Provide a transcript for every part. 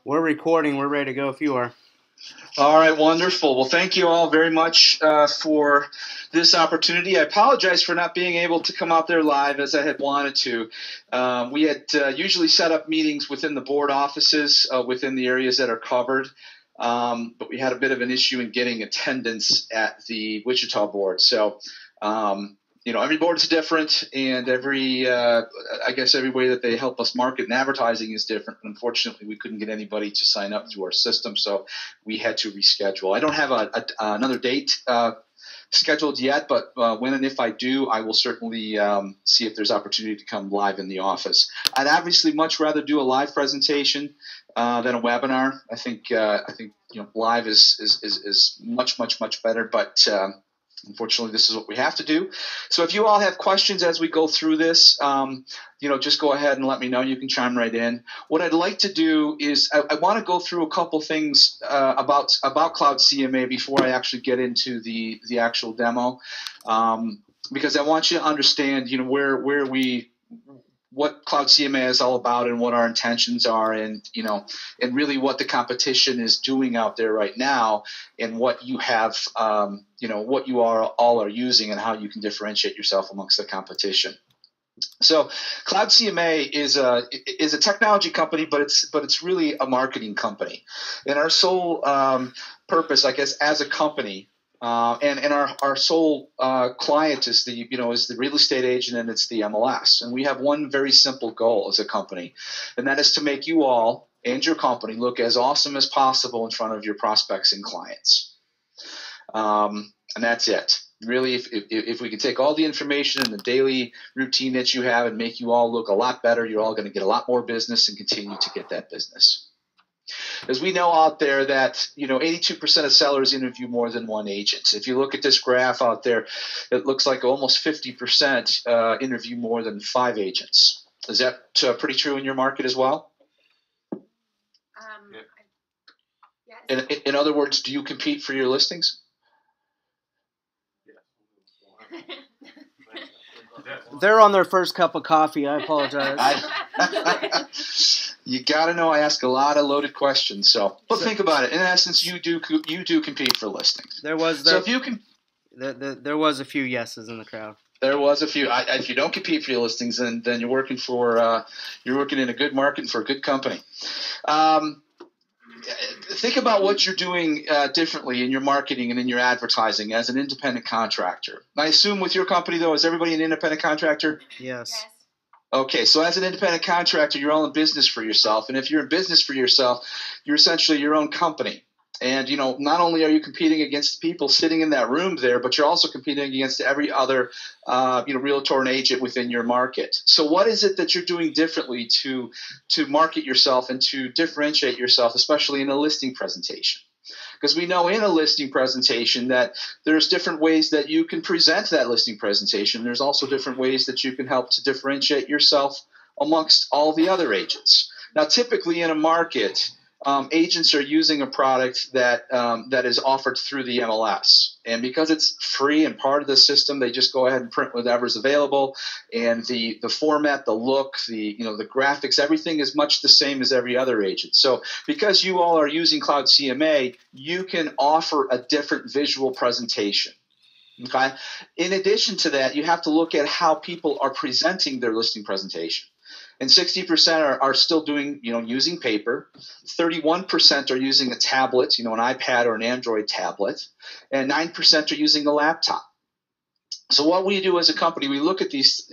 We're recording. We're ready to go if you are. All right, wonderful. Well, thank you all very much for this opportunity. I apologize for not being able to come out there live as I had wanted to. We had usually set up meetings within the board offices within the areas that are covered, but we had a bit of an issue in getting attendance at the Wichita board. So, every board is different, and every way that they help us market and advertising is different. Unfortunately, we couldn't get anybody to sign up through our system, so we had to reschedule. I don't have another date scheduled yet, but when and if I do, I will certainly see if there's opportunity to come live in the office. I'd obviously much rather do a live presentation than a webinar. I think live is much better, but unfortunately, this is what we have to do. So if you all have questions as we go through this, just go ahead and let me know. You can chime right in. What I'd like to do is I want to go through a couple things about Cloud CMA before I actually get into the actual demo, because I want you to understand, what Cloud CMA is all about and what our intentions are, and really what the competition is doing out there right now, and what you have, what you all are using, and how you can differentiate yourself amongst the competition. So Cloud CMA is a technology company, but it's really a marketing company, and our sole purpose, I guess, as a company. And our sole client is the real estate agent, and it's the MLS. And we have one very simple goal as a company, and that is to make you all and your company look as awesome as possible in front of your prospects and clients. And that's it. Really, if we can take all the information and the daily routine that you have and make you all look a lot better, you're all going to get a lot more business and continue to get that business. As we know out there that 82% of sellers interview more than one agent. If you look at this graph out there, it looks like almost 50% interview more than 5 agents. Is that pretty true in your market as well? Yes. In other words, do you compete for your listings? They're on their first cup of coffee. I apologize. You got to know I ask a lot of loaded questions. But think about it. In essence, you do compete for listings. There was a few yeses in the crowd. There was a few. If you don't compete for your listings, then you're working in a good market for a good company. Think about what you're doing differently in your marketing and in your advertising as an independent contractor. I assume with your company, though, is everybody an independent contractor? Yes. Okay, so as an independent contractor, you're all in business for yourself. And if you're in business for yourself, you're essentially your own company. And, not only are you competing against people sitting in that room there, but you're also competing against every other, realtor and agent within your market. So what is it that you're doing differently to market yourself and to differentiate yourself, especially in a listing presentation? Because we know in a listing presentation that there's different ways that you can present that listing presentation. There's also different ways that you can help to differentiate yourself amongst all the other agents. Now, typically in a market, agents are using a product that is offered through the MLS. And because it's free and part of the system, they just go ahead and print whatever's available. And the format, the look, the graphics, everything is much the same as every other agent. So because you all are using Cloud CMA, you can offer a different visual presentation. Okay. In addition to that, you have to look at how people are presenting their listing presentation. And 60% are still doing, using paper. 31% are using a tablet, an iPad or an Android tablet. And 9% are using a laptop. So what we do as a company, we look at these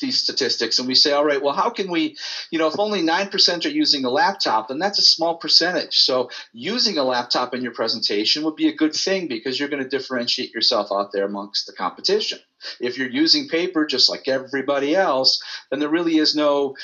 statistics and we say, all right, well, how can we, if only 9% are using a laptop, then that's a small percentage. So using a laptop in your presentation would be a good thing because you're going to differentiate yourself out there amongst the competition. If you're using paper just like everybody else, then there really is no,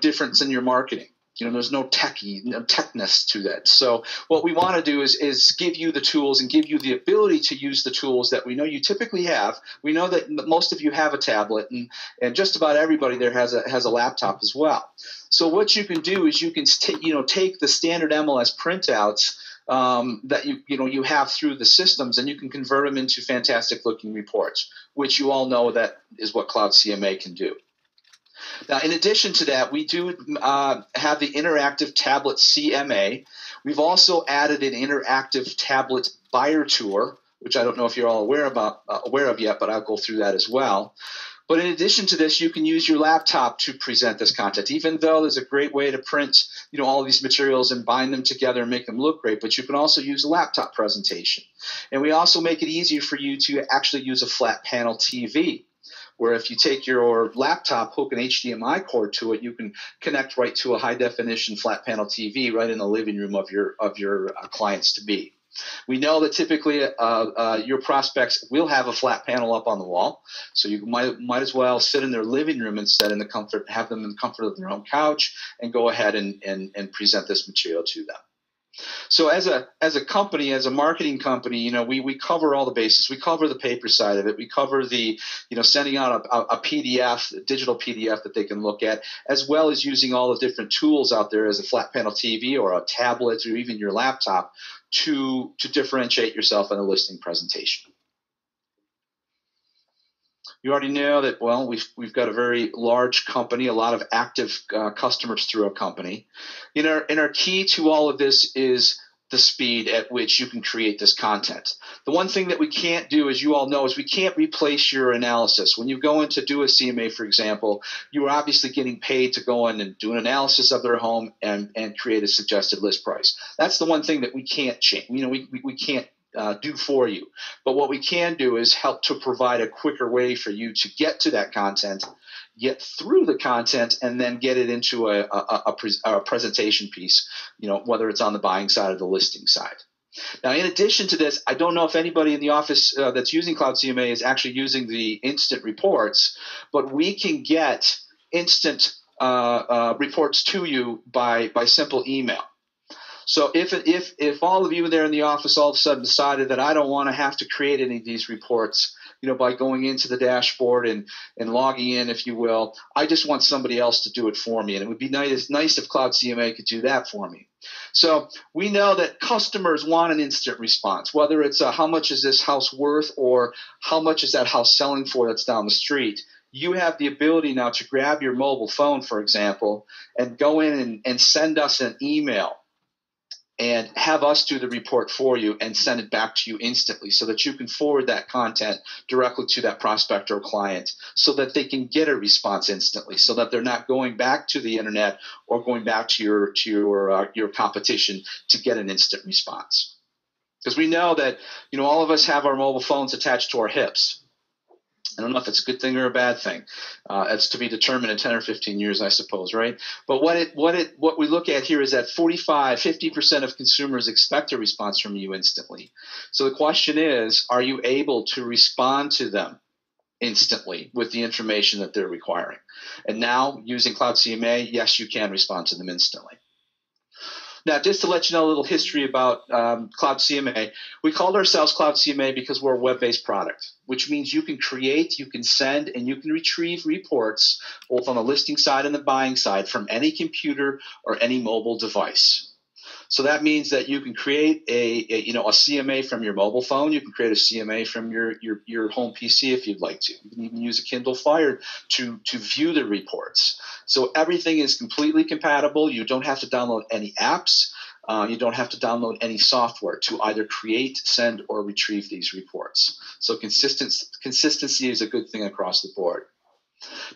difference in your marketing. There's no techness to that. So what we want to do is give you the tools and give you the ability to use the tools that we know you typically have. We know that most of you have a tablet, and just about everybody there has a laptop as well. So what you can do is you can take the standard MLS printouts that you have through the systems, and you can convert them into fantastic looking reports, which you all know that is what Cloud CMA can do. Now, in addition to that, we do have the interactive tablet CMA. We've also added an interactive tablet buyer tour, which I don't know if you're all aware of yet, but I'll go through that as well. But in addition to this, you can use your laptop to present this content, even though there's a great way to print, all of these materials and bind them together and make them look great. But you can also use a laptop presentation. And we also make it easier for you to actually use a flat panel TV, where if you take your laptop, hook an HDMI cord to it, you can connect right to a high definition flat panel TV right in the living room of your clients to be. We know that typically your prospects will have a flat panel up on the wall, so you might as well sit in their living room instead, have them in the comfort of their own couch, and go ahead and present this material to them. So as a company, as a marketing company, we cover all the bases. We cover the paper side of it. We cover the, sending out a PDF, a digital PDF that they can look at, as well as using all the different tools out there as a flat panel TV or a tablet or even your laptop to differentiate yourself in a listing presentation. You already know that, well, we've got a very large company, a lot of active customers through our company. And our key to all of this is the speed at which you can create this content. The one thing that we can't do, as you all know, is we can't replace your analysis. When you go in to do a CMA, for example, you are obviously getting paid to go in and do an analysis of their home and create a suggested list price. That's the one thing that we can't change. We can't do for you. But what we can do is help to provide a quicker way for you to get to that content, get through the content, and then get it into a presentation piece, whether it's on the buying side or the listing side. Now, in addition to this, I don't know if anybody in the office that's using Cloud CMA is actually using the instant reports, but we can get instant reports to you by simple email. So if all of you there in the office all of a sudden decided that I don't want to have to create any of these reports, by going into the dashboard and logging in, if you will, I just want somebody else to do it for me. And it would be nice if Cloud CMA could do that for me. So we know that customers want an instant response, whether it's how much is this house worth or how much is that house selling for that's down the street. You have the ability now to grab your mobile phone, for example, and go in and send us an email and have us do the report for you and send it back to you instantly so that you can forward that content directly to that prospect or client so that they can get a response instantly, so that they're not going back to the internet or going back to your competition to get an instant response. Because we know that, all of us have our mobile phones attached to our hips. I don't know if it's a good thing or a bad thing. It's to be determined in 10 or 15 years, I suppose, right? But what we look at here is that 50% of consumers expect a response from you instantly. So the question is, are you able to respond to them instantly with the information that they're requiring? And now, using Cloud CMA, yes, you can respond to them instantly. Now, just to let you know a little history about Cloud CMA, we called ourselves Cloud CMA because we're a web-based product, which means you can create, you can send, and you can retrieve reports both on the listing side and the buying side from any computer or any mobile device. So that means that you can create a CMA from your mobile phone. You can create a CMA from your home PC if you'd like to. You can even use a Kindle Fire to view the reports. So everything is completely compatible. You don't have to download any apps. You don't have to download any software to either create, send, or retrieve these reports. So consistency is a good thing across the board.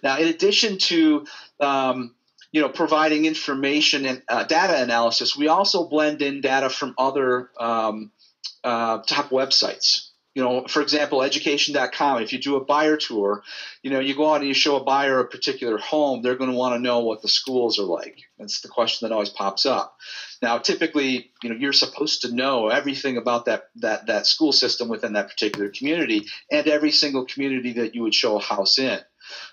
Now, in addition to providing information and data analysis, we also blend in data from other top websites. For example, education.com, if you do a buyer tour, you go out and you show a buyer a particular home, they're going to want to know what the schools are like. That's the question that always pops up. Now, typically, you're supposed to know everything about that school system within that particular community and every single community that you would show a house in.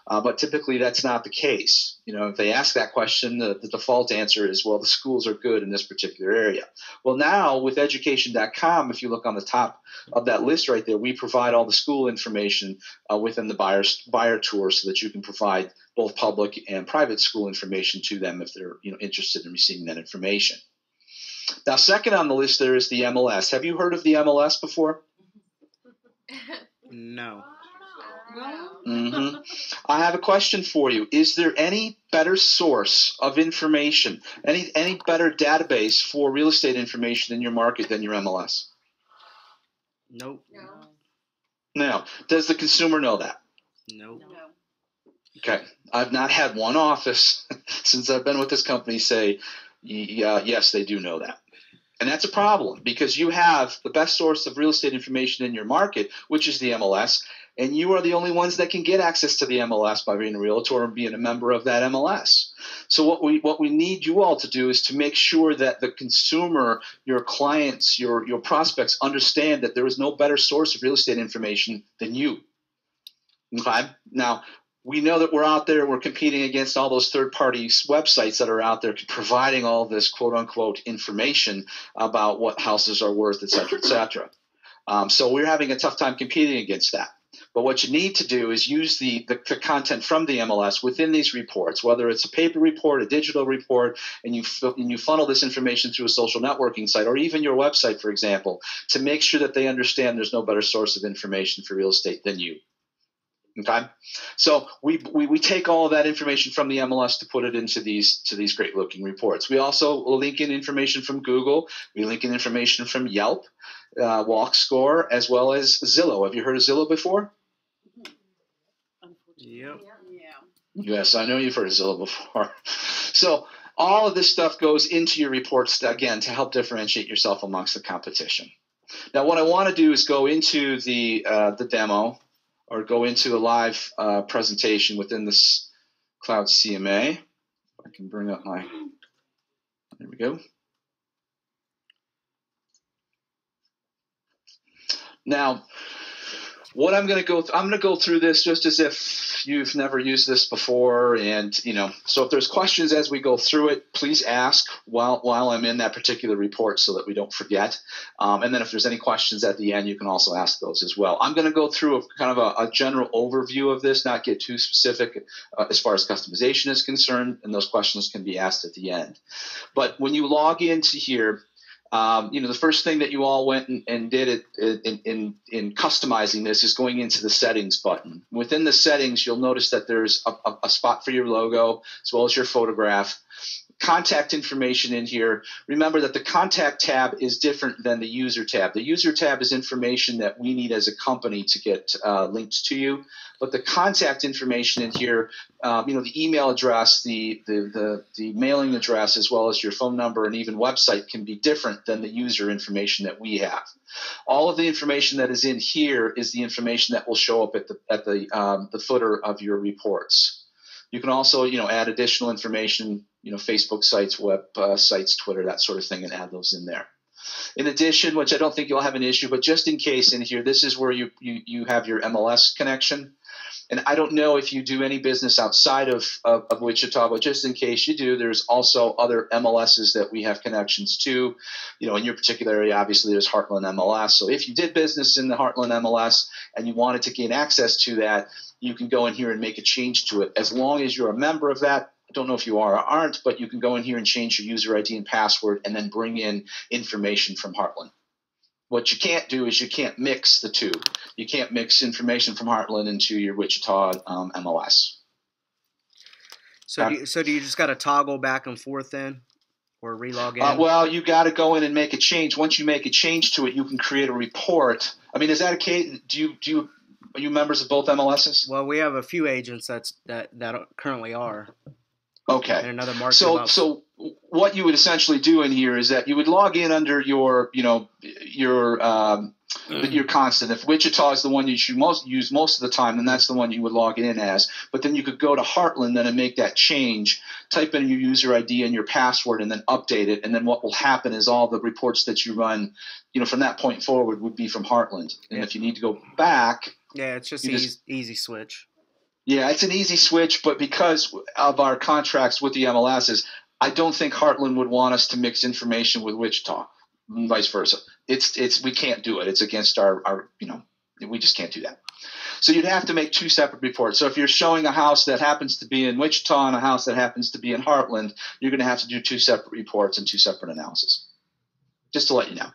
But typically that's not the case. If they ask that question, the default answer is, well, the schools are good in this particular area. Well, now with education.com, if you look on the top of that list right there, we provide all the school information within the buyer tour so that you can provide both public and private school information to them if they're interested in receiving that information. Now, second on the list there is the MLS. Have you heard of the MLS before? No. Mm-hmm. I have a question for you. Is there any better source of information, any better database for real estate information in your market than your MLS? Nope. Now, does the consumer know that? Nope. Okay. I've not had one office since I've been with this company say, yes, they do know that. And that's a problem because you have the best source of real estate information in your market, which is the MLS, and you are the only ones that can get access to the MLS by being a realtor and being a member of that MLS. So what we need you all to do is to make sure that the consumer, your clients, your prospects understand that there is no better source of real estate information than you. Okay? Now, we know that we're out there, we're competing against all those third-party websites that are out there providing all this quote-unquote information about what houses are worth, et cetera, et cetera. So we're having a tough time competing against that. But what you need to do is use the content from the MLS within these reports, whether it's a paper report, a digital report, and you funnel this information through a social networking site or even your website, for example, to make sure that they understand there's no better source of information for real estate than you. Okay, so we take all of that information from the MLS to put it into these great looking reports. We also link in information from Google. We link in information from Yelp, Walk Score, as well as Zillow. Have you heard of Zillow before? Yep. Yes, I know you've heard of Zillow before. So all of this stuff goes into your reports again to help differentiate yourself amongst the competition. Now, what I want to do is go into the demo, or go into a live presentation within this Cloud CMA. I can bring up my, there we go. Now, what I'm going to go through this just as if you've never used this before, and so if there's questions as we go through it, please ask while I'm in that particular report so that we don't forget. And then if there's any questions at the end, you can also ask those as well. I'm going to go through a general overview of this, not get too specific as far as customization is concerned, and those questions can be asked at the end. But when you log into here, the first thing that you all went and did in customizing this is going into the settings button. Within the settings, you'll notice that there's a spot for your logo as well as your photograph. Contact information in here. Remember that the contact tab is different than the user tab. The user tab is information that we need as a company to get linked to you. But the contact information in here, the email address, the mailing address, as well as your phone number and even website can be different than the user information that we have. All of the information that is in here is the information that will show up at the footer of your reports. You can also, add additional information, Facebook sites, web sites, Twitter, that sort of thing, and add those in there. In addition, which I don't think you'll have an issue, but just in case in here, this is where you have your MLS connection. And I don't know if you do any business outside of Wichita, but just in case you do, there's also other MLSs that we have connections to. In your particular area, obviously, there's Heartland MLS. So if you did business in the Heartland MLS and you wanted to gain access to that, you can go in here and make a change to it. As long as you're a member of that, I don't know if you are or aren't, but you can go in here and change your user ID and password and then bring in information from Heartland. What you can't do is you can't mix the two. You can't mix information from Heartland into your Wichita MLS. So do you just got to toggle back and forth then, or relog in? Well, you got to go in and make a change. Once you make a change to it, you can create a report. I mean, is that a case? Are you members of both MLSs? Well, we have a few agents that currently are. Okay. And another market. So what you would essentially do in here is that you would log in under your constant. If Wichita is the one you should use most of the time, then that's the one you would log in as. But then you could go to Heartland then and make that change, type in your user ID and your password, and then update it. And then what will happen is all the reports that you run, from that point forward would be from Heartland. And if you need to go back. Yeah, it's just easy switch. Yeah, it's an easy switch, but because of our contracts with the MLSs, I don't think Heartland would want us to mix information with Wichita, and vice versa. We can't do it. It's against our we just can't do that. So you'd have to make two separate reports. So if you're showing a house that happens to be in Wichita and a house that happens to be in Heartland, you're going to have to do two separate reports and two separate analyses. Just to let you know.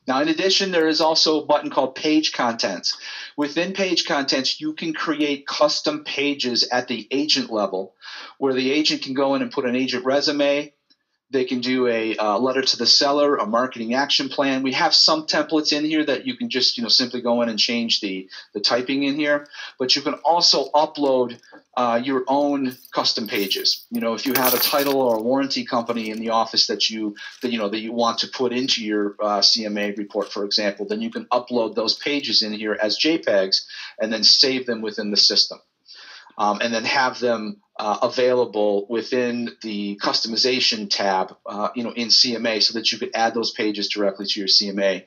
Now, in addition, there is also a button called Page Contents. Within Page Contents, you can create custom pages at the agent level where the agent can go in and put an agent resume. They can do a letter to the seller, a marketing action plan. We have some templates in here that you can just simply go in and change the typing in here. But you can also upload your own custom pages. If you have a title or a warranty company in the office that you want to put into your CMA report, for example, then you can upload those pages in here as JPEGs and then save them within the system. And then have them available within the customization tab, in CMA, so that you could add those pages directly to your CMA,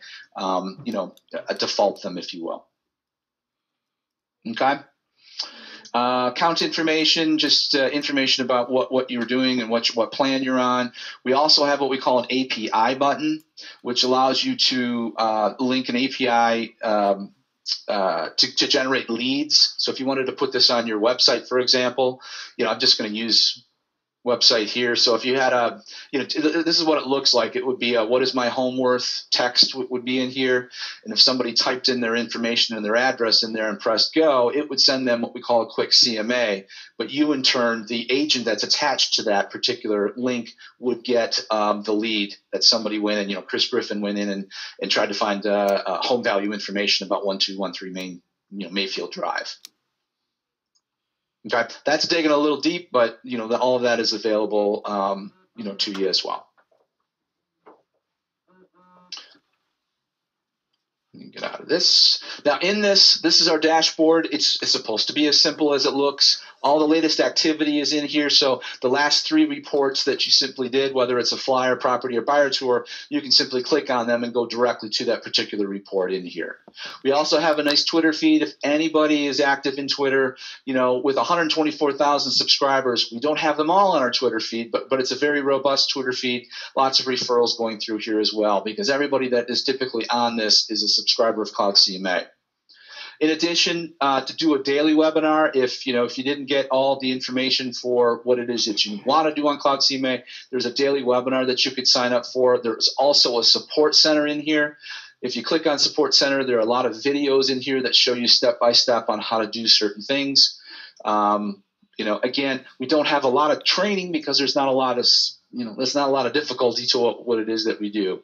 default them, if you will. Okay. Account information, just information about what you're doing and what plan you're on. We also have what we call an API button, which allows you to link an API to generate leads. So if you wanted to put this on your website, for example, I'm just going to use website here. So if you had this is what it looks like. It would be what is my home worth text would be in here. And if somebody typed in their information and their address in there and pressed go, it would send them what we call a quick CMA. But you, in turn, the agent that's attached to that particular link would get the lead that somebody went in. Chris Griffin went in and tried to find home value information about 1213 Mayfield Drive. Okay, that's digging a little deep, but all of that is available, to you as well. Let me get out of this. Now, in this is our dashboard. It's supposed to be as simple as it looks. All the latest activity is in here. So the last 3 reports that you simply did, whether it's a flyer, property, or buyer tour, you can simply click on them and go directly to that particular report in here. We also have a nice Twitter feed. If anybody is active in Twitter, with 124,000 subscribers, we don't have them all on our Twitter feed, but it's a very robust Twitter feed. Lots of referrals going through here as well, because everybody that is typically on this is a subscriber of Cloud CMA. In addition, to do a daily webinar, if you didn't get all the information for what it is that you want to do on Cloud CMA, there's a daily webinar that you could sign up for. There's also a support center in here. If you click on Support Center, there are a lot of videos in here that show you step-by-step on how to do certain things. Again, we don't have a lot of training because there's not a lot of difficulty to what it is that we do.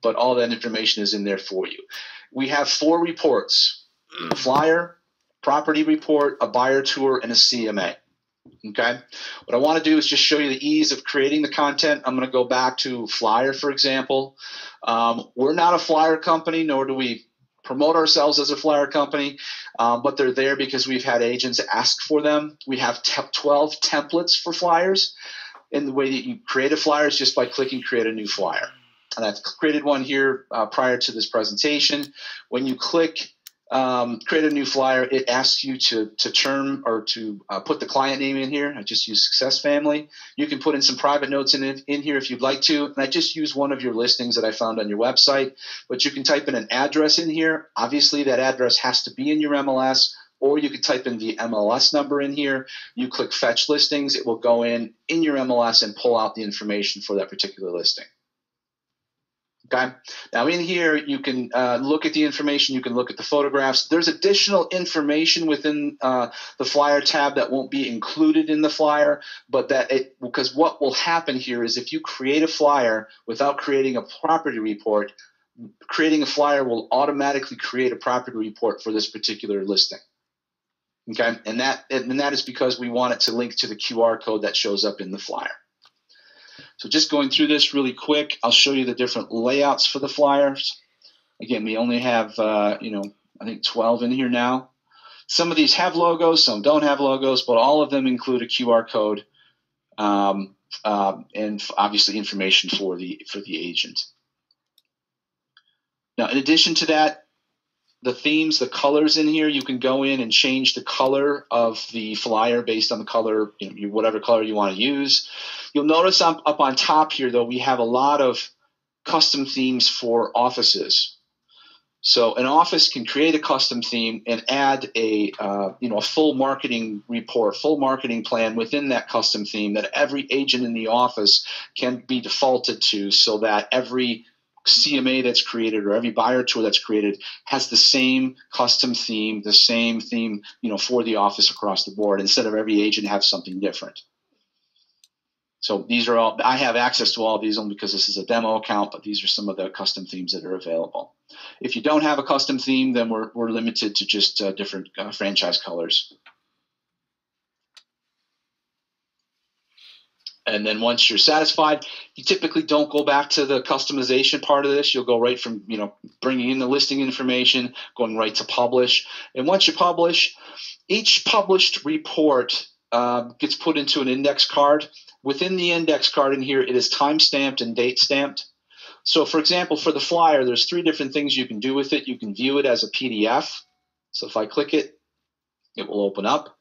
But all that information is in there for you. We have 4 reports: a flyer, property report, a buyer tour, and a CMA. Okay. What I want to do is just show you the ease of creating the content. I'm going to go back to flyer, for example. We're not a flyer company, nor do we promote ourselves as a flyer company, but they're there because we've had agents ask for them. We have 12 templates for flyers, and the way that you create a flyer is just by clicking Create a New Flyer. And I've created one here prior to this presentation. When you click Create a New Flyer, it asks you to term or to put the client name in here. I just use Success Family. You can put in some private notes in here if you'd like to. And I just use one of your listings that I found on your website. But you can type in an address in here. Obviously, that address has to be in your MLS, or you could type in the MLS number in here. You click Fetch Listings. It will go in your MLS and pull out the information for that particular listing. Okay. Now in here, you can look at the information. You can look at the photographs. There's additional information within the flyer tab that won't be included in the flyer, but because what will happen here is if you create a flyer without creating a property report, creating a flyer will automatically create a property report for this particular listing. Okay. And that is because we want it to link to the QR code that shows up in the flyer. So just going through this really quick, I'll show you the different layouts for the flyers. Again, we only have, I think 12 in here now. Some of these have logos, some don't have logos, but all of them include a QR code and obviously information for the agent. Now, in addition to that, the themes, the colors in here, you can go in and change the color of the flyer based on the color, whatever color you want to use. You'll notice up on top here, though, we have a lot of custom themes for offices. So an office can create a custom theme and add a full marketing report, full marketing plan within that custom theme that every agent in the office can be defaulted to, so that every CMA that's created or every buyer tour that's created has the same custom theme, the same theme, for the office across the board, instead of every agent have something different. So these are all, I have access to all of these only because this is a demo account, but these are some of the custom themes that are available. If you don't have a custom theme, then we're limited to just different franchise colors. And then once you're satisfied, you typically don't go back to the customization part of this. You'll go right from, bringing in the listing information, going right to publish. And once you publish, each published report gets put into an index card. Within the index card in here, it is time-stamped and date-stamped. So, for example, for the flyer, there's 3 different things you can do with it. You can view it as a PDF. So if I click it, it will open up.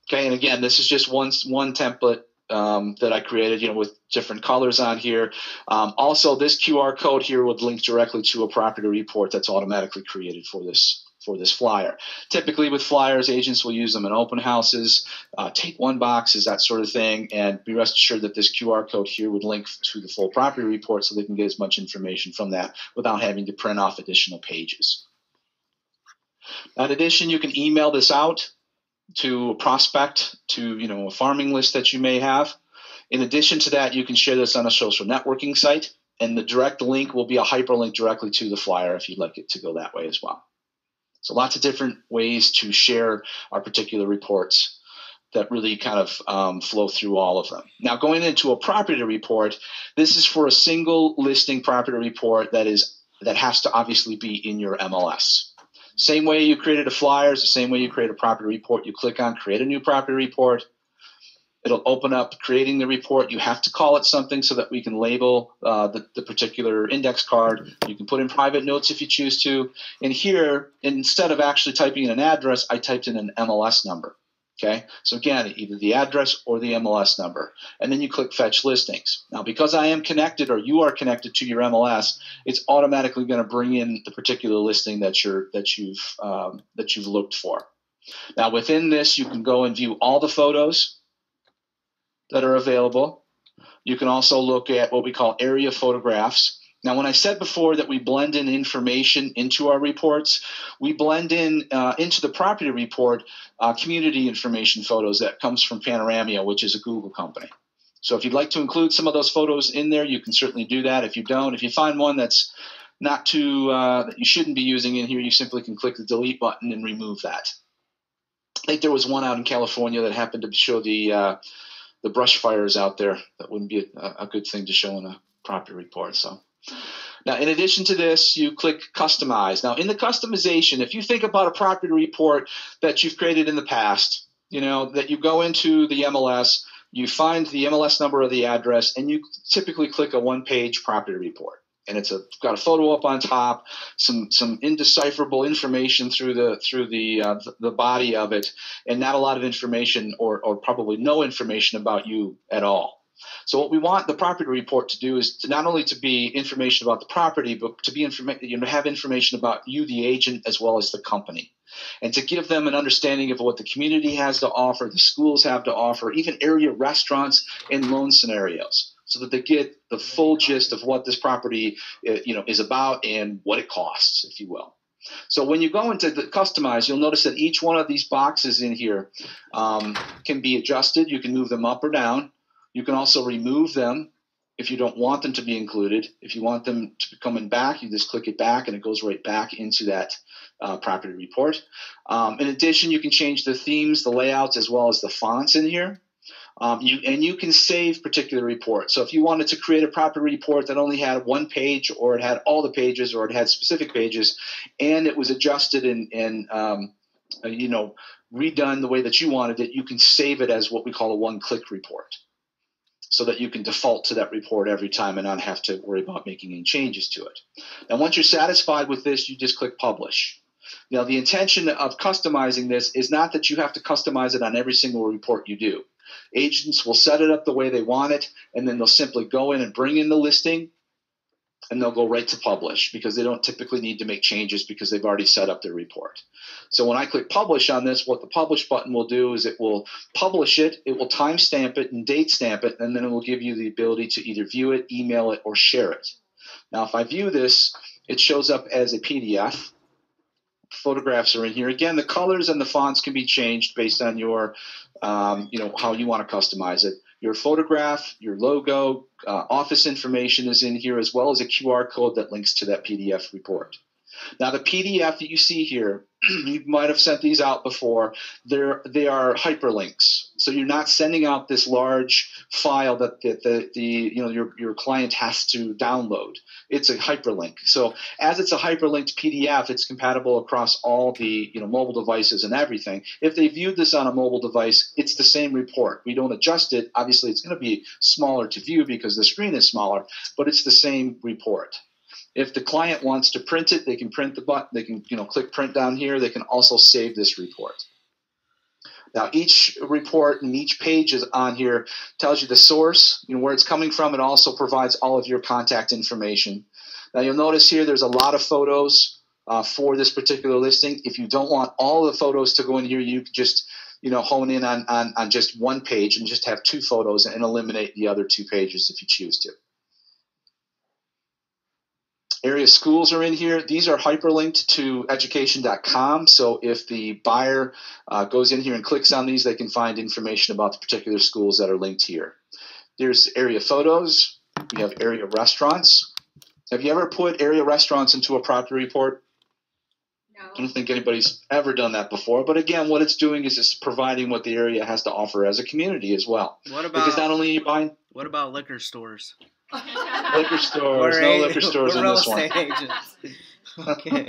Okay, and again, this is just one template that I created, with different colors on here. Also, this QR code here would link directly to a property report that's automatically created for this flyer. Typically with flyers, agents will use them in open houses, take one boxes, that sort of thing, and be rest assured that this QR code here would link to the full property report so they can get as much information from that without having to print off additional pages. In addition, you can email this out to a prospect, to a farming list that you may have. In addition to that, you can share this on a social networking site, and the direct link will be a hyperlink directly to the flyer if you'd like it to go that way as well. So lots of different ways to share our particular reports that really kind of flow through all of them. Now, going into a property report, this is for a single listing property report that has to obviously be in your MLS. Same way you created a flyer is the same way you create a property report. You click on Create a New Property Report. It'll open up creating the report. You have to call it something so that we can label the particular index card. You can put in private notes if you choose to. And here, instead of actually typing in an address, I typed in an MLS number. Okay, so again, either the address or the MLS number. And then you click Fetch Listings. Now, because I am connected or you are connected to your MLS, it's automatically going to bring in the particular listing that you've looked for. Now, within this, you can go and view all the photos that are available. You can also look at what we call area photographs. Now, when I said before that we blend in information into our reports, we blend in into the property report community information photos that comes from Panoramia, which is a Google company. So if you'd like to include some of those photos in there, you can certainly do that. If you don't, if you find one that's not too that you shouldn't be using in here, you simply can click the delete button and remove that. I think there was one out in California that happened to show the brush fires out there. That wouldn't be a good thing to show in a property report. So now, in addition to this, you click Customize. Now, in the customization, if you think about a property report that you've created in the past, that you go into the MLS, you find the MLS number or the address, and you typically click a one-page property report. And it's got a photo up on top, some indecipherable information through the body of it, and not a lot of information or probably no information about you at all. So what we want the property report to do is to not only to be information about the property, but to be have information about you, the agent, as well as the company, and to give them an understanding of what the community has to offer, the schools have to offer, even area restaurants and loan scenarios, so that they get the full gist of what this property is about and what it costs, if you will. So when you go into the Customize, you'll notice that each one of these boxes in here can be adjusted. You can move them up or down. You can also remove them if you don't want them to be included. If you want them to be coming back, you just click it back and it goes right back into that property report. In addition, you can change the themes, the layouts, as well as the fonts in here. You can save particular reports. So if you wanted to create a property report that only had one page, or it had all the pages, or it had specific pages, and it was adjusted and redone the way that you wanted it, you can save it as what we call a one-click report, so that you can default to that report every time and not have to worry about making any changes to it. Now, once you're satisfied with this, you just click Publish. Now, the intention of customizing this is not that you have to customize it on every single report you do. Agents will set it up the way they want it, and then they'll simply go in and bring in the listing, and they'll go right to Publish, because they don't typically need to make changes because they've already set up their report. So when I click Publish on this, what the Publish button will do is it will publish it, it will timestamp it and date stamp it, and then it will give you the ability to either view it, email it, or share it. Now, if I view this, it shows up as a PDF. Photographs are in here. Again, the colors and the fonts can be changed based on your, how you want to customize it. Your photograph, your logo, office information is in here, as well as a QR code that links to that PDF report. Now, the PDF that you see here, you might have sent these out before. They are hyperlinks, so you're not sending out this large file that your client has to download. It's a hyperlink. So as it's a hyperlinked PDF, it's compatible across all the mobile devices and everything. If they viewed this on a mobile device, it's the same report. We don't adjust it. Obviously, it's going to be smaller to view because the screen is smaller, but it's the same report. If the client wants to print it, they can print the button. They can click print down here. They can also save this report. Now, each report and each page is on here tells you the source, where it's coming from. It also provides all of your contact information. Now, you'll notice here there's a lot of photos for this particular listing. If you don't want all the photos to go in here, you can just hone in on just one page and just have 2 photos and eliminate the other 2 pages if you choose to. Area schools are in here. These are hyperlinked to education.com. So if the buyer goes in here and clicks on these, they can find information about the particular schools that are linked here. There's area photos. We have area restaurants. Have you ever put area restaurants into a property report? No. I don't think anybody's ever done that before. But again, what it's doing is it's providing what the area has to offer as a community as well. Because not only are you buying. What about liquor stores? Liquor stores, no liquor stores in this one. Agents. Okay.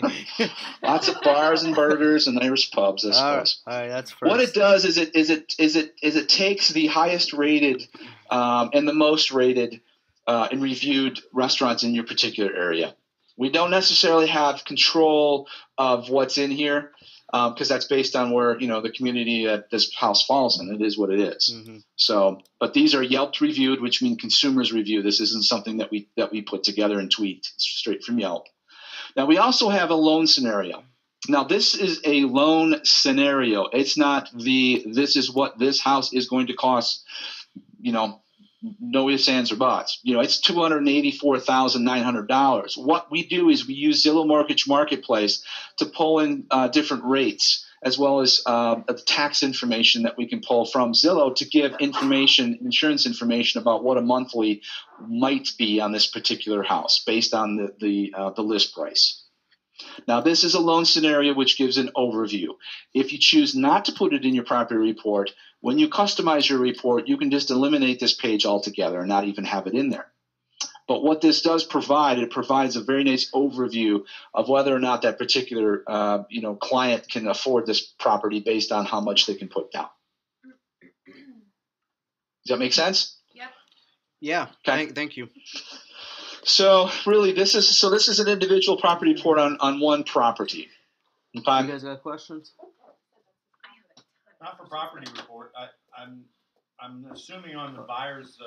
Lots of bars and burgers and Irish pubs, I suppose. All right, that's first. What it does is it takes the highest rated and the most rated and reviewed restaurants in your particular area. We don't necessarily have control of what's in here because that's based on where the community that this house falls in. It is what it is. Mm-hmm. So, but these are Yelp reviewed, which means consumers review. This isn't something that we put together and tweaked. It's straight from Yelp. Now, we also have a loan scenario. Now, this is a loan scenario. It's not this is what this house is going to cost, no ifs, ands, or buts. It's $284,900. What we do is we use Zillow Mortgage Marketplace to pull in different rates, as well as the tax information that we can pull from Zillow to give insurance information about what a monthly might be on this particular house based on the list price. Now, this is a loan scenario which gives an overview. If you choose not to put it in your property report, when you customize your report, you can just eliminate this page altogether and not even have it in there. But what this does provide, it provides a very nice overview of whether or not that particular client can afford this property based on how much they can put down. Does that make sense? Yep. Yeah. Okay. Thank you. So really, this is an individual property report on one property. Okay? You guys got questions? Not for property report. I'm assuming on the buyer's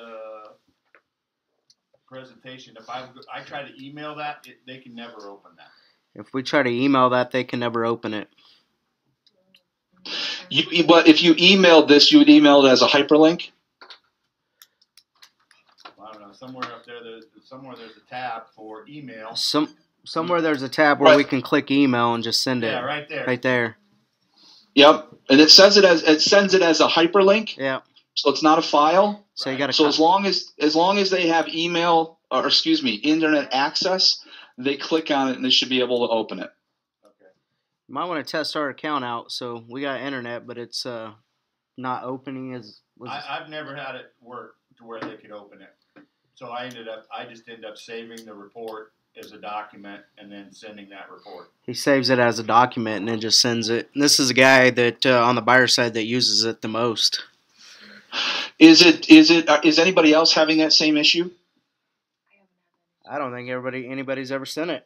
presentation, if I try to email that, they can never open that. If we try to email that, they can never open it. But if you emailed this, you would email it as a hyperlink? I don't know. Somewhere up there, there's a tab for email. Somewhere there's a tab where we can click email and just send it. Yeah, right there. Right there. Yep, and it sends it as a hyperlink. Yeah. So it's not a file. So you got to. So as long as they have internet access, they click on it and they should be able to open it. Okay. You might want to test our account out. So we got internet, but it's not opening I've never had it work to where they could open it. So I just ended up saving the report as a document and then sending that report. He saves it as a document and then just sends it. And this is a guy that on the buyer side that uses it the most. Is anybody else having that same issue? I don't think anybody's ever sent it.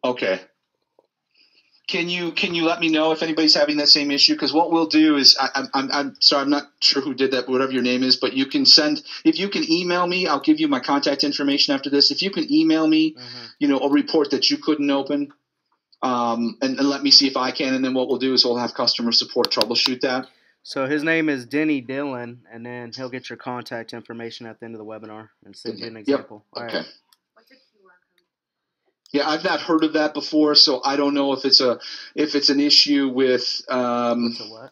Okay. Can you let me know if anybody's having that same issue? Because what we'll do is I'm sorry, I'm not sure who did that, but whatever your name is, but if you can email me, I'll give you my contact information after this. If you can email me, a report that you couldn't open, and let me see if I can, and then what we'll do is we'll have customer support troubleshoot that. So his name is Denny Dillon, and then he'll get your contact information at the end of the webinar and send you an example. Yep. Okay. What's a Yeah, I've not heard of that before, so I don't know if it's an issue with what?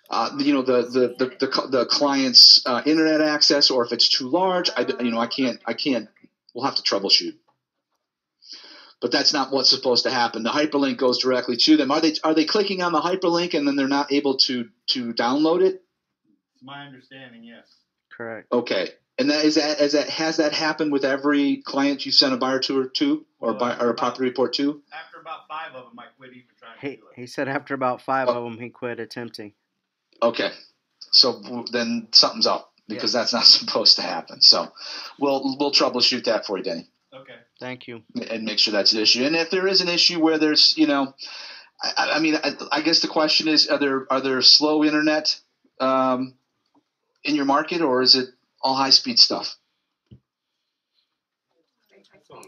The client's internet access, or if it's too large. I can't. We'll have to troubleshoot. But that's not what's supposed to happen. The hyperlink goes directly to them. Are they clicking on the hyperlink and then they're not able to download it? It's my understanding, yes. Correct. Okay. And has that happened with every client you sent a buyer tour to, or a property report to? After about 5 of them, I quit even trying to do it. He said after about 5 of them, he quit attempting. Okay. So then something's up, because that's not supposed to happen. So we'll troubleshoot that for you, Denny. Okay. Thank you. And make sure that's an issue. And if there is an issue where there's, I guess the question is, are there slow internet in your market, or is it all high speed stuff?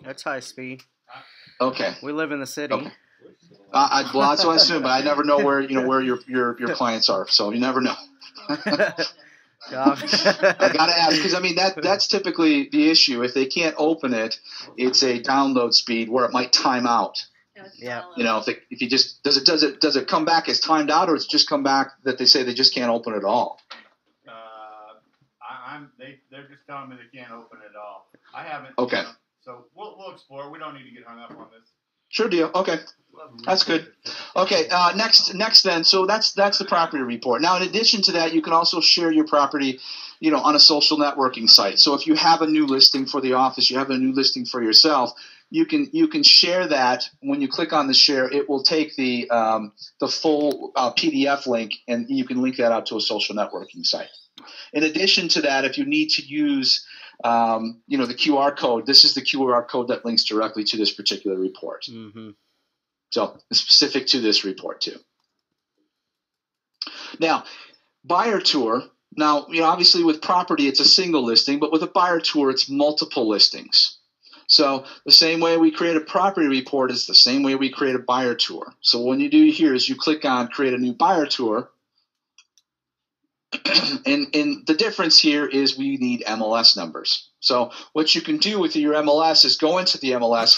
That's high speed. Okay. We live in the city. Okay. Well, that's what I assume, but I never know where your clients are, so you never know. I gotta ask, because that's typically the issue. If they can't open it, it's a download speed where it might time out. Yeah. If you just does it come back as timed out, or does it just come back that they say they just can't open it at all? They're just telling me they can't open it at all. I haven't. Okay. So we'll explore. We don't need to get hung up on this. Sure deal. Okay. That's good. Okay, next then. So that's the property report. Now, in addition to that, you can also share your property, on a social networking site. So if you have a new listing for the office, you have a new listing for yourself, you can share that. When you click on the share, it will take the full PDF link, and you can link that out to a social networking site. In addition to that, if you need to use the QR code, this is the QR code that links directly to this particular report. Mm-hmm. So it's specific to this report too. Now, buyer tour. Now, obviously with property, it's a single listing, but with a buyer tour, it's multiple listings. So the same way we create a property report is the same way we create a buyer tour. So what you do here is you click on create a new buyer tour. And the difference here is we need MLS numbers. So what you can do with your MLS is go into the MLS,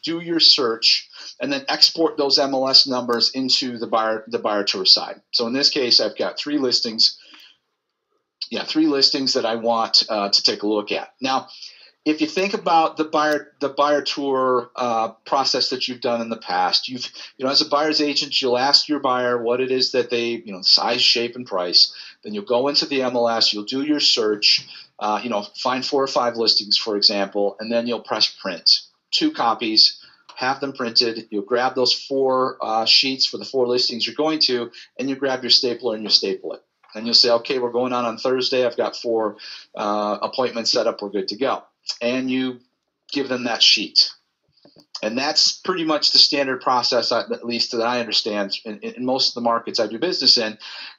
do your search, and then export those MLS numbers into the buyer tour side. So in this case, I've got 3 listings. Yeah, 3 listings that I want to take a look at. Now, if you think about the buyer tour process that you've done in the past, as a buyer's agent, you'll ask your buyer what it is that they, size, shape, and price. Then you'll go into the MLS, you'll do your search, find 4 or 5 listings, for example, and then you'll press print. 2 copies, have them printed. You'll grab those 4 sheets for the 4 listings you're going to, and you grab your stapler and you staple it. And you'll say, okay, we're going on Thursday. I've got 4 appointments set up. We're good to go. And you give them that sheet. And that's pretty much the standard process, at least that I understand, in most of the markets I do business in.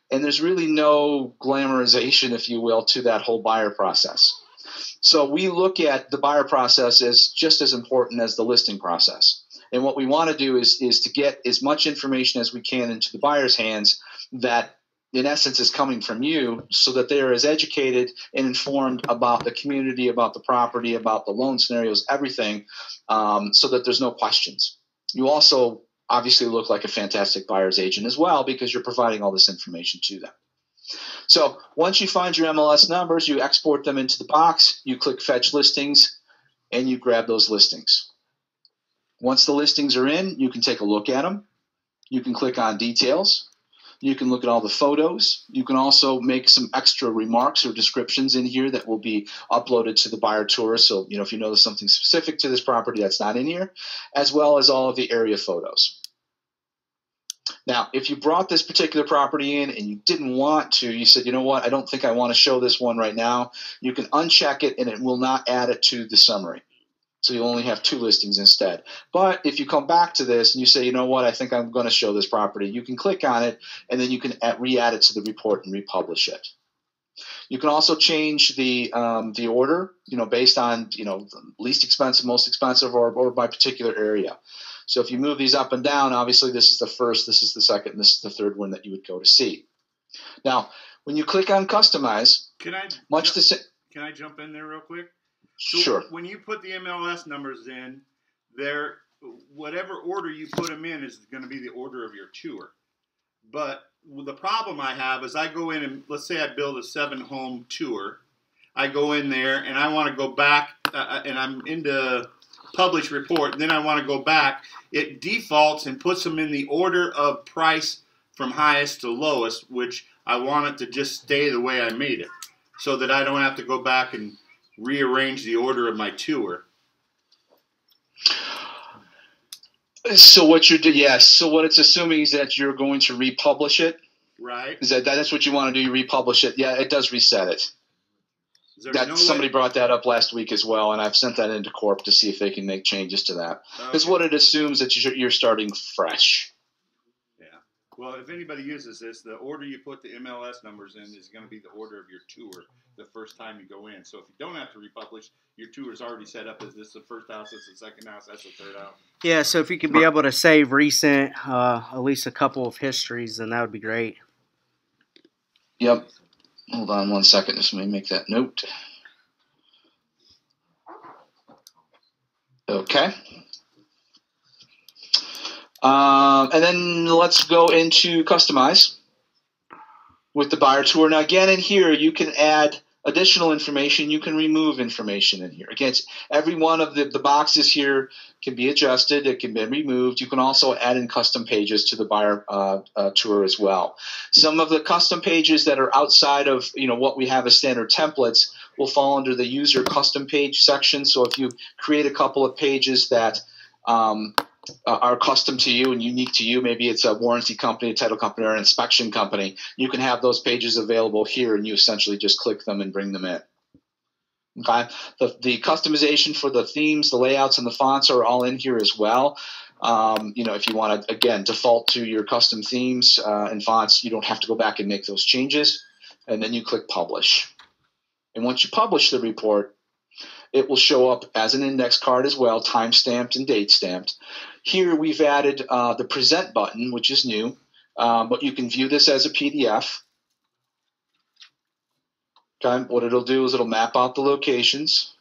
And there's really no glamorization, if you will, to that whole buyer process. So we look at the buyer process as just as important as the listing process. And what we want to do is to get as much information as we can into the buyer's hands that, in essence, is coming from you, so that they are as educated and informed about the community, about the property, about the loan scenarios, everything, so that there's no questions. You also obviously look like a fantastic buyer's agent as well, because you're providing all this information to them. So once you find your MLS numbers, you export them into the box, you click Fetch Listings, and you grab those listings. Once the listings are in, you can take a look at them. You can click on Details. You can look at all the photos. You can also make some extra remarks or descriptions in here that will be uploaded to the buyer tour. So, if you notice something specific to this property that's not in here, as well as all of the area photos. Now, if you brought this particular property in and you didn't want to, you said, you know what, I don't think I want to show this one right now, you can uncheck it and it will not add it to the summary. So you only have 2 listings instead. But if you come back to this and you say, you know what, I think I'm going to show this property, you can click on it, and then you can re-add it to the report and republish it. You can also change the order, based on, least expensive, most expensive, or by particular area. So if you move these up and down, obviously this is the first, this is the second, and this is the third one that you would go to see. Now, when you click on Customize, can I jump in there real quick? So sure. When you put the MLS numbers in, whatever order you put them in is going to be the order of your tour. But the problem I have is I go in and let's say I build a 7-home tour. I go in there and I want to go back and I'm into publish report. And then I want to go back. It defaults and puts them in the order of price from highest to lowest, which I want it to just stay the way I made it so that I don't have to go back and rearrange the order of my tour. So what so what it's assuming is that you're going to republish it. Right. Is that's what you want to do? You republish it. Yeah, it does reset it. Somebody brought that up last week as well, and I've sent that into Corp to see if they can make changes to that. Because what it assumes that you're starting fresh. Yeah. Well, if anybody uses this, the order you put the MLS numbers in is going to be the order of your tour the first time you go in. So if you don't have to republish, your tour is already set up as this is the first house, this is the second house, that's the third house. Yeah, so if you could be able to save recent, at least a couple of histories, then that would be great. Yep. Hold on one second. Just let me make that note. Okay. And then let's go into customize with the buyer tour. Now, again, in here, you can add additional information. You can remove information in here. Again, every one of the boxes here can be adjusted. It can be removed. You can also add in custom pages to the buyer tour as well. Some of the custom pages that are outside of what we have as standard templates will fall under the user custom page section. So if you create a couple of pages that are custom to you and unique to you, maybe it's a warranty company, a title company, or an inspection company, you can have those pages available here, and you essentially just click them and bring them in. Okay, the customization for the themes, the layouts, and the fonts are all in here as well. If you want to, again, default to your custom themes and fonts, you don't have to go back and make those changes, and then you click publish. And once you publish the report, it will show up as an index card as well, time-stamped and date-stamped. Here we've added the present button, which is new, but you can view this as a PDF. Okay, what it'll do is it'll map out the locations.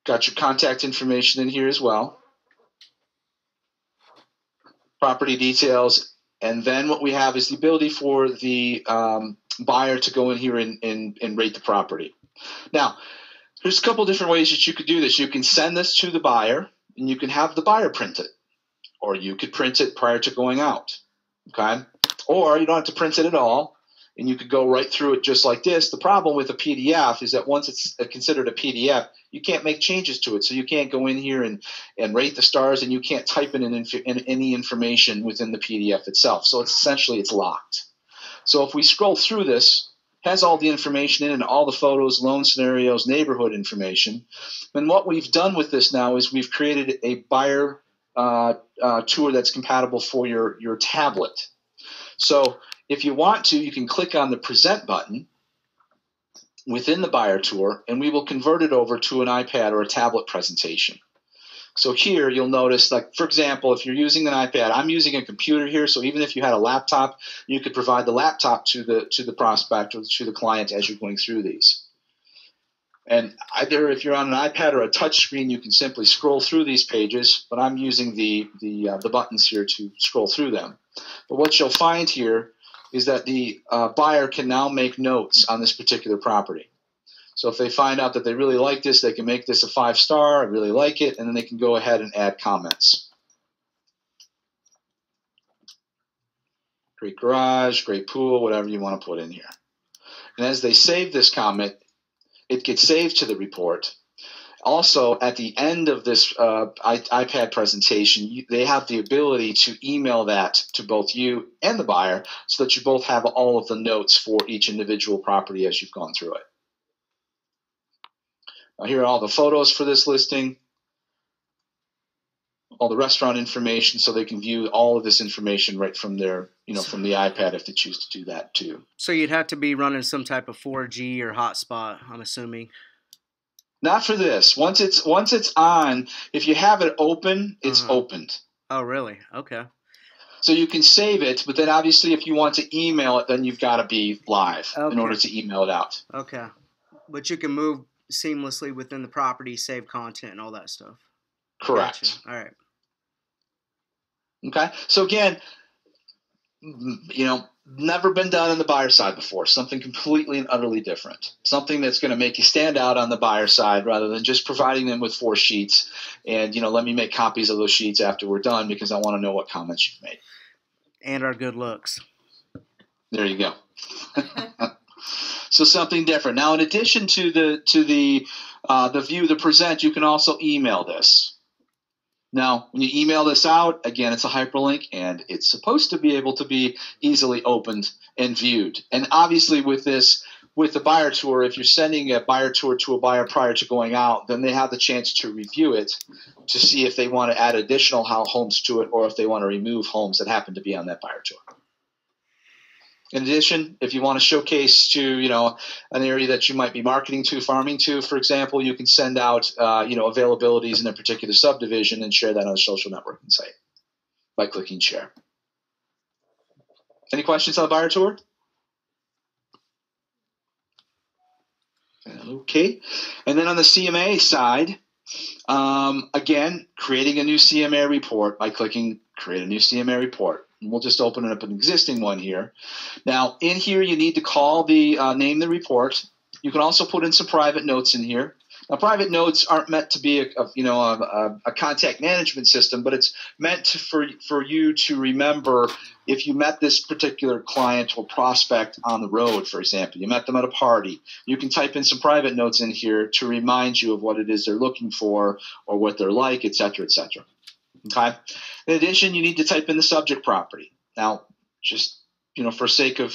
Got your contact information in here as well. Property details, and then what we have is the ability for the buyer to go in here and rate the property. Now, there's a couple different ways that you could do this. You can send this to the buyer, and you can have the buyer print it, or you could print it prior to going out. Okay, or you don't have to print it at all, and you could go right through it just like this. The problem with a PDF is that once it's considered a PDF, you can't make changes to it. So you can't go in here and rate the stars, and you can't type in any information within the PDF itself. So it's locked. So if we scroll through this, has all the information in it, all the photos, loan scenarios, neighborhood information. And what we've done with this now is we've created a buyer tour that's compatible for your tablet. So if you want to, you can click on the present button within the buyer tour, and we will convert it over to an iPad or a tablet presentation. So here you'll notice, like, for example, if you're using an iPad, I'm using a computer here. So even if you had a laptop, you could provide the laptop to the prospect or to the client as you're going through these. And either if you're on an iPad or a touch screen, you can simply scroll through these pages, but I'm using the buttons here to scroll through them. But what you'll find here is that the buyer can now make notes on this particular property. So if they find out that they really like this, they can make this a 5-star, I really like it, and then they can go ahead and add comments. Great garage, great pool, whatever you want to put in here. And as they save this comment, it gets saved to the report. Also, at the end of this iPad presentation, they have the ability to email that to both you and the buyer so that you both have all of the notes for each individual property as you've gone through it. Now, here are all the photos for this listing, all the restaurant information, so they can view all of this information right from their, from the iPad if they choose to do that too. So you'd have to be running some type of 4G or hotspot, I'm assuming. Not for this. Once it's on, if you have it open, it's opened. Oh, really? Okay. So you can save it, but then obviously if you want to email it, then you've got to be live in order to email it out. Okay. But you can move seamlessly within the property, save content and all that stuff. Correct. Gotcha. All right. Okay. So again, never been done on the buyer side before. Something completely and utterly different. Something that's going to make you stand out on the buyer side rather than just providing them with 4 sheets and, let me make copies of those sheets after we're done because I want to know what comments you've made. And our good looks. There you go. So something different. Now, in addition to the view, the present, you can also email this. Now, when you email this out, again, it's a hyperlink, and it's supposed to be able to be easily opened and viewed. And obviously with the buyer tour, if you're sending a buyer tour to a buyer prior to going out, then they have the chance to review it to see if they want to add additional homes to it or if they want to remove homes that happen to be on that buyer tour. In addition, if you want to showcase to, an area that you might be marketing to, farming to, for example, you can send out, availabilities in a particular subdivision and share that on a social networking site by clicking share. Any questions on the buyer tour? Okay. And then on the CMA side, again, creating a new CMA report by clicking create a new CMA report. And we'll just open up an existing one here. Now, in here, you need to name the report. You can also put in some private notes in here. Now, private notes aren't meant to be a contact management system, but it's meant for you to remember if you met this particular client or prospect on the road, for example. You met them at a party. You can type in some private notes in here to remind you of what it is they're looking for or what they're like, et cetera, et cetera. Okay. In addition, you need to type in the subject property. Now, just for sake of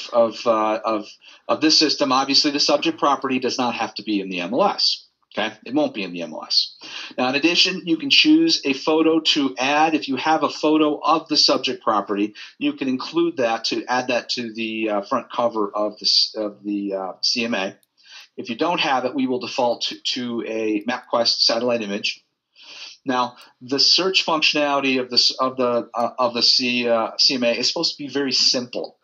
this system, obviously the subject property does not have to be in the MLS. Okay, it won't be in the MLS. Now, in addition, you can choose a photo to add. If you have a photo of the subject property, you can include that to add that to the front cover of the CMA. If you don't have it, we will default to a MapQuest satellite image. Now, the search functionality of the CMA is supposed to be very simple.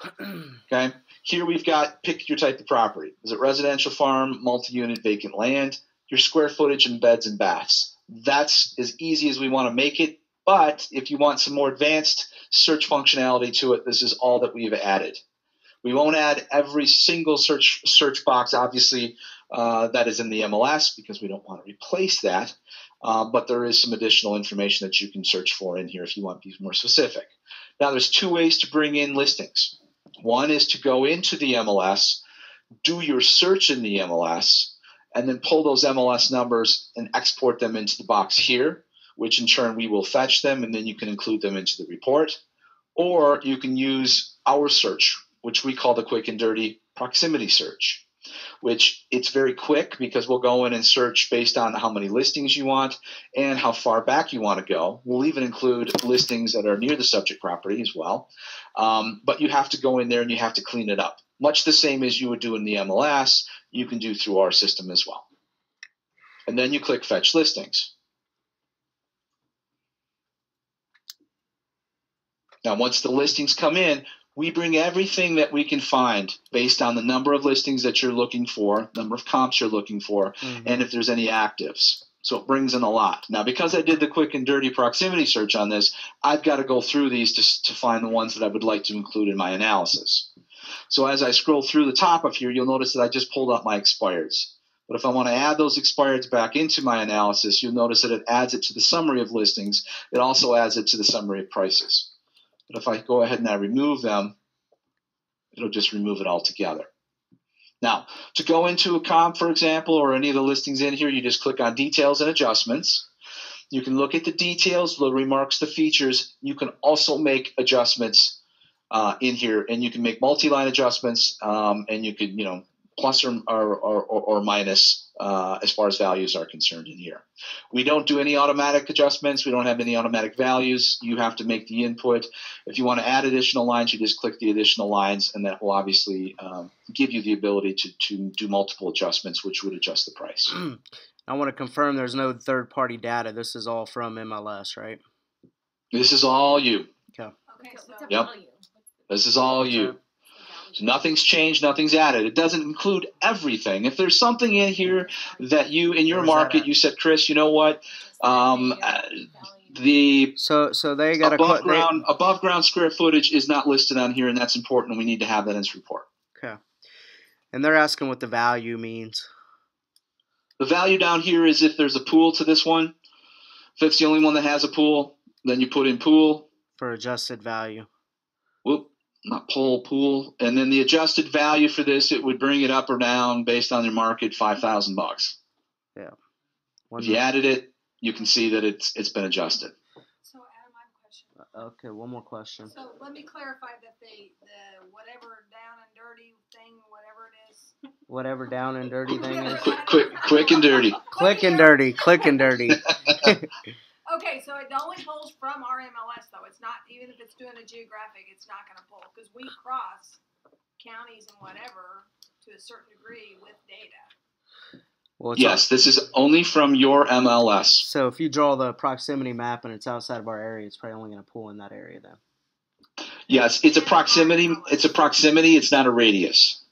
Okay, here we've got pick your type of property. Is it residential, farm, multi-unit, vacant land? Your square footage and beds and baths. That's as easy as we want to make it. But if you want some more advanced search functionality to it, this is all that we've added. We won't add every single search box, obviously, that is in the MLS because we don't want to replace that. But there is some additional information that you can search for in here if you want to be more specific. Now, there's 2 ways to bring in listings. One is to go into the MLS, do your search in the MLS, and then pull those MLS numbers and export them into the box here, which in turn we will fetch them, and then you can include them into the report. Or you can use our search, which we call the quick and dirty proximity search, which it's very quick because we'll go in and search based on how many listings you want and how far back you want to go. We'll even include listings that are near the subject property as well. But you have to go in there and you have to clean it up. Much the same as you would do in the MLS, you can do through our system as well. And then you click Fetch Listings. Now, once the listings come in, we bring everything that we can find based on the number of listings that you're looking for, number of comps you're looking for, and if there's any actives. So it brings in a lot. Now, because I did the quick and dirty proximity search on this, I've got to go through these to find the ones that I would like to include in my analysis. So as I scroll through the top of here, you'll notice that I just pulled up my expireds. But if I want to add those expireds back into my analysis, you'll notice that it adds it to the summary of listings. It also adds it to the summary of prices. But if I go ahead and I remove them, it'll just remove it all together. Now, to go into a comp, for example, or any of the listings in here, you just click on Details and Adjustments. You can look at the details, the remarks, the features. You can also make adjustments in here, and you can make multi-line adjustments, and you can, plus or minus as far as values are concerned in here. We don't do any automatic adjustments. We don't have any automatic values. You have to make the input. If you want to add additional lines, you just click the additional lines, and that will obviously give you the ability to do multiple adjustments, which would adjust the price. I want to confirm there's no third-party data. This is all from MLS, right? This is all you. Okay. Okay, so Yep. This is all you. So nothing's changed, nothing's added. It doesn't include everything. If there's something in here that you, in your market, you said, Chris, you know what? The so they got above ground square footage is not listed on here, and that's important. We need to have that in this report. Okay. And they're asking what the value means. The value down here is if there's a pool to this one. If it's the only one that has a pool, then you put in pool. For adjusted value. Whoop, not pool. And then the adjusted value for this, it would bring it up or down based on your market, $5,000. Yeah. If you added it, you can see that it's been adjusted. So Adam, I have a question. Okay, one more question. So let me clarify that the whatever down and dirty thing, whatever it is. Whatever down and dirty thing is. Quick and dirty. Quick and dirty. Okay, so it only pulls from our MLS though. It's not, even if it's doing a geographic, it's not going to pull because we cross counties and whatever to a certain degree with data. Well, yes, this is only from your MLS. So if you draw the proximity map and it's outside of our area, it's probably only going to pull in that area then. Yes, it's a proximity. It's a proximity. It's not a radius.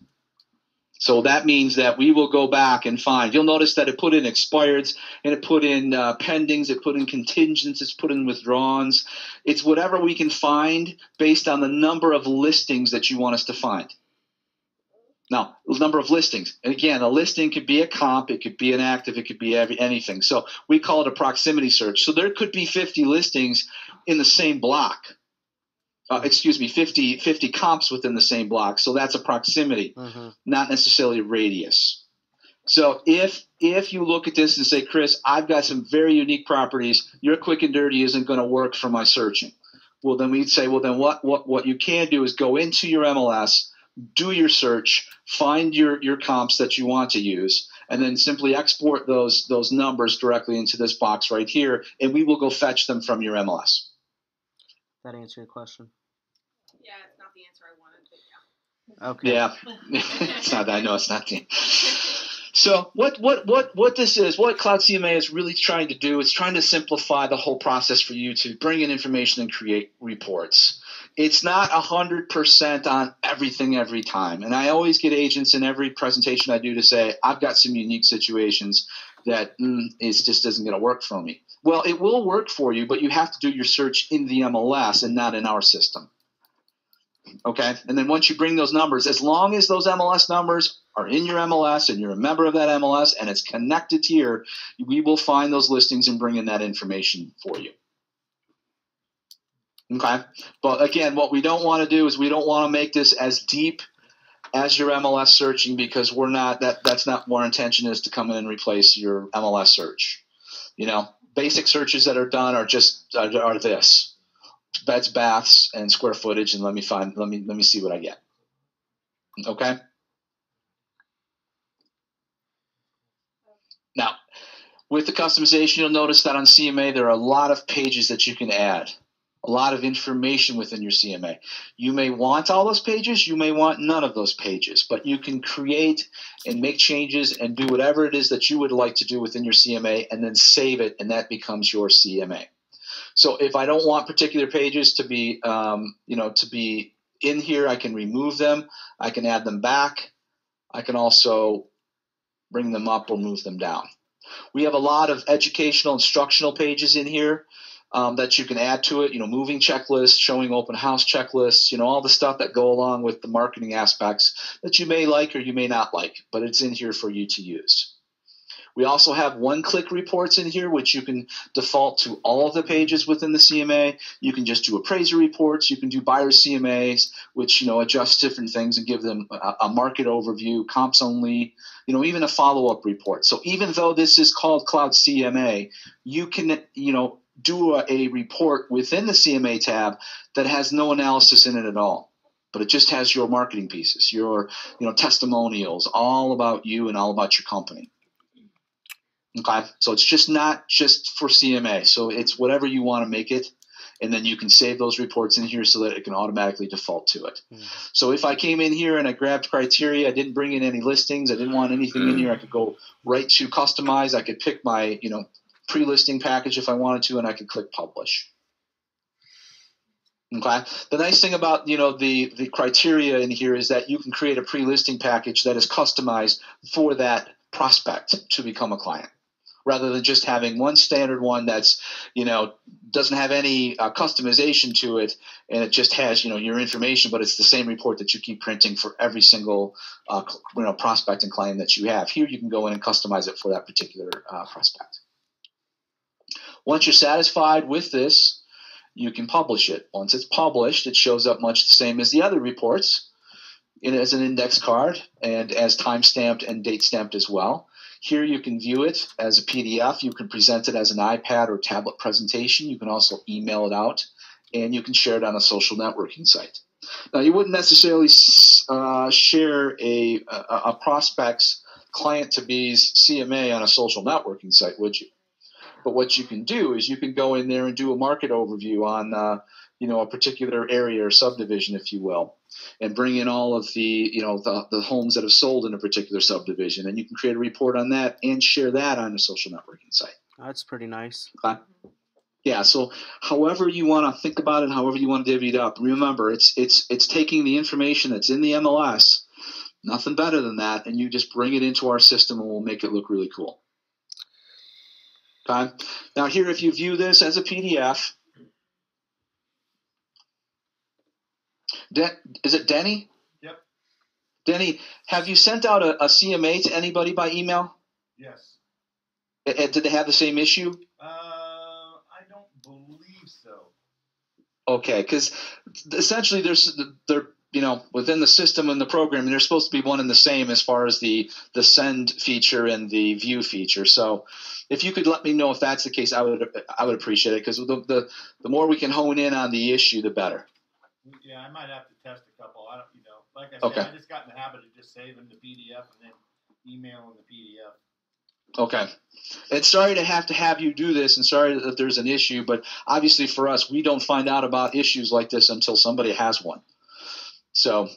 So that means that we will go back and find. You'll notice that it put in expireds, and it put in pendings, it put in contingents, it's put in withdrawals. It's whatever we can find based on the number of listings that you want us to find. Now, the number of listings. And again, a listing could be a comp, it could be an active, it could be anything. So we call it a proximity search. So there could be 50 listings in the same block. 50 comps within the same block. So that's a proximity, not necessarily a radius. So if you look at this and say, Chris, I've got some very unique properties, your quick and dirty isn't going to work for my searching. Well, then we'd say, well, then what you can do is go into your MLS, do your search, find your comps that you want to use, and then simply export those numbers directly into this box right here, and we will go fetch them from your MLS. That answer your question? Yeah, it's not the answer I wanted, but yeah. Okay. Yeah, it's not. I know it's not the. So what this is, what Cloud CMA is really trying to do is trying to simplify the whole process for you to bring in information and create reports. It's not 100% on everything every time. And I always get agents in every presentation I do to say, I've got some unique situations that it just isn't going to work for me. Well, it will work for you, but you have to do your search in the MLS and not in our system. Okay? And then once you bring those numbers, as long as those MLS numbers are in your MLS and you're a member of that MLS and it's connected here, we will find those listings and bring in that information for you. Okay? But again, what we don't want to do is we don't want to make this as deep as your MLS searching, because we're not that's not what our intention is, to come in and replace your MLS search. You know, basic searches that are done are just are this: beds, baths, and square footage, and let me see what I get. Okay? Now, with the customization, you'll notice that on CMA there are a lot of pages that you can add. A lot of information within your CMA. You may want all those pages, you may want none of those pages, but you can create and make changes and do whatever it is that you would like to do within your CMA, and then save it, and that becomes your CMA. So if I don't want particular pages to be, to be in here, I can remove them. I can add them back. I can also bring them up or move them down. We have a lot of educational, instructional pages in here. That you can add to it, moving checklists, showing open house checklists, all the stuff that go along with the marketing aspects that you may like or you may not like, but it's in here for you to use. We also have one-click reports in here, which you can default to all of the pages within the CMA. You can just do appraiser reports. You can do buyer CMAs, which, adjust different things and give them a market overview, comps only, even a follow-up report. So even though this is called Cloud CMA, you can, do a report within the CMA tab that has no analysis in it at all, but it just has your marketing pieces, your testimonials, all about you and all about your company. Okay, so it's just not just for CMA. So it's whatever you want to make it, and then you can save those reports in here so that it can automatically default to it. So if I came in here and I grabbed criteria, I didn't bring in any listings, I didn't want anything in here, I could go right to customize. I could pick my pre-listing package if I wanted to, and I could click publish. Okay. The nice thing about the criteria in here is that you can create a pre-listing package that is customized for that prospect to become a client, rather than just having one standard one that's doesn't have any customization to it, and it just has your information, but it's the same report that you keep printing for every single prospect and client that you have. Here you can go in and customize it for that particular prospect. Once you're satisfied with this, you can publish it. Once it's published, it shows up much the same as the other reports, as an index card and as time-stamped and date-stamped as well. Here you can view it as a PDF. You can present it as an iPad or tablet presentation. You can also email it out, and you can share it on a social networking site. Now, you wouldn't necessarily share a prospect's client-to-be's CMA on a social networking site, would you? But what you can do is you can go in there and do a market overview on a particular area or subdivision, if you will, and bring in all of the homes that have sold in a particular subdivision, and you can create a report on that and share that on a social networking site. That's pretty nice. Yeah. So however you want to think about it, however you want to divvy it up, remember it's taking the information that's in the MLS, nothing better than that, and you just bring it into our system, and we'll make it look really cool. Okay. Now here, if you view this as a PDF, is it Denny? Yep. Denny, have you sent out a CMA to anybody by email? Yes. Did they have the same issue? I don't believe so. Okay, because essentially they're within the system and the program, and they're supposed to be one and the same as far as the send feature and the view feature. So if you could let me know if that's the case, I would appreciate it, because the more we can hone in on the issue, the better. Yeah, I might have to test a couple. I don't, like I said, okay. I just got in the habit of just saving the PDF and then emailing the PDF. Okay. And sorry to have you do this, and sorry that there's an issue, but obviously for us, we don't find out about issues like this until somebody has one. So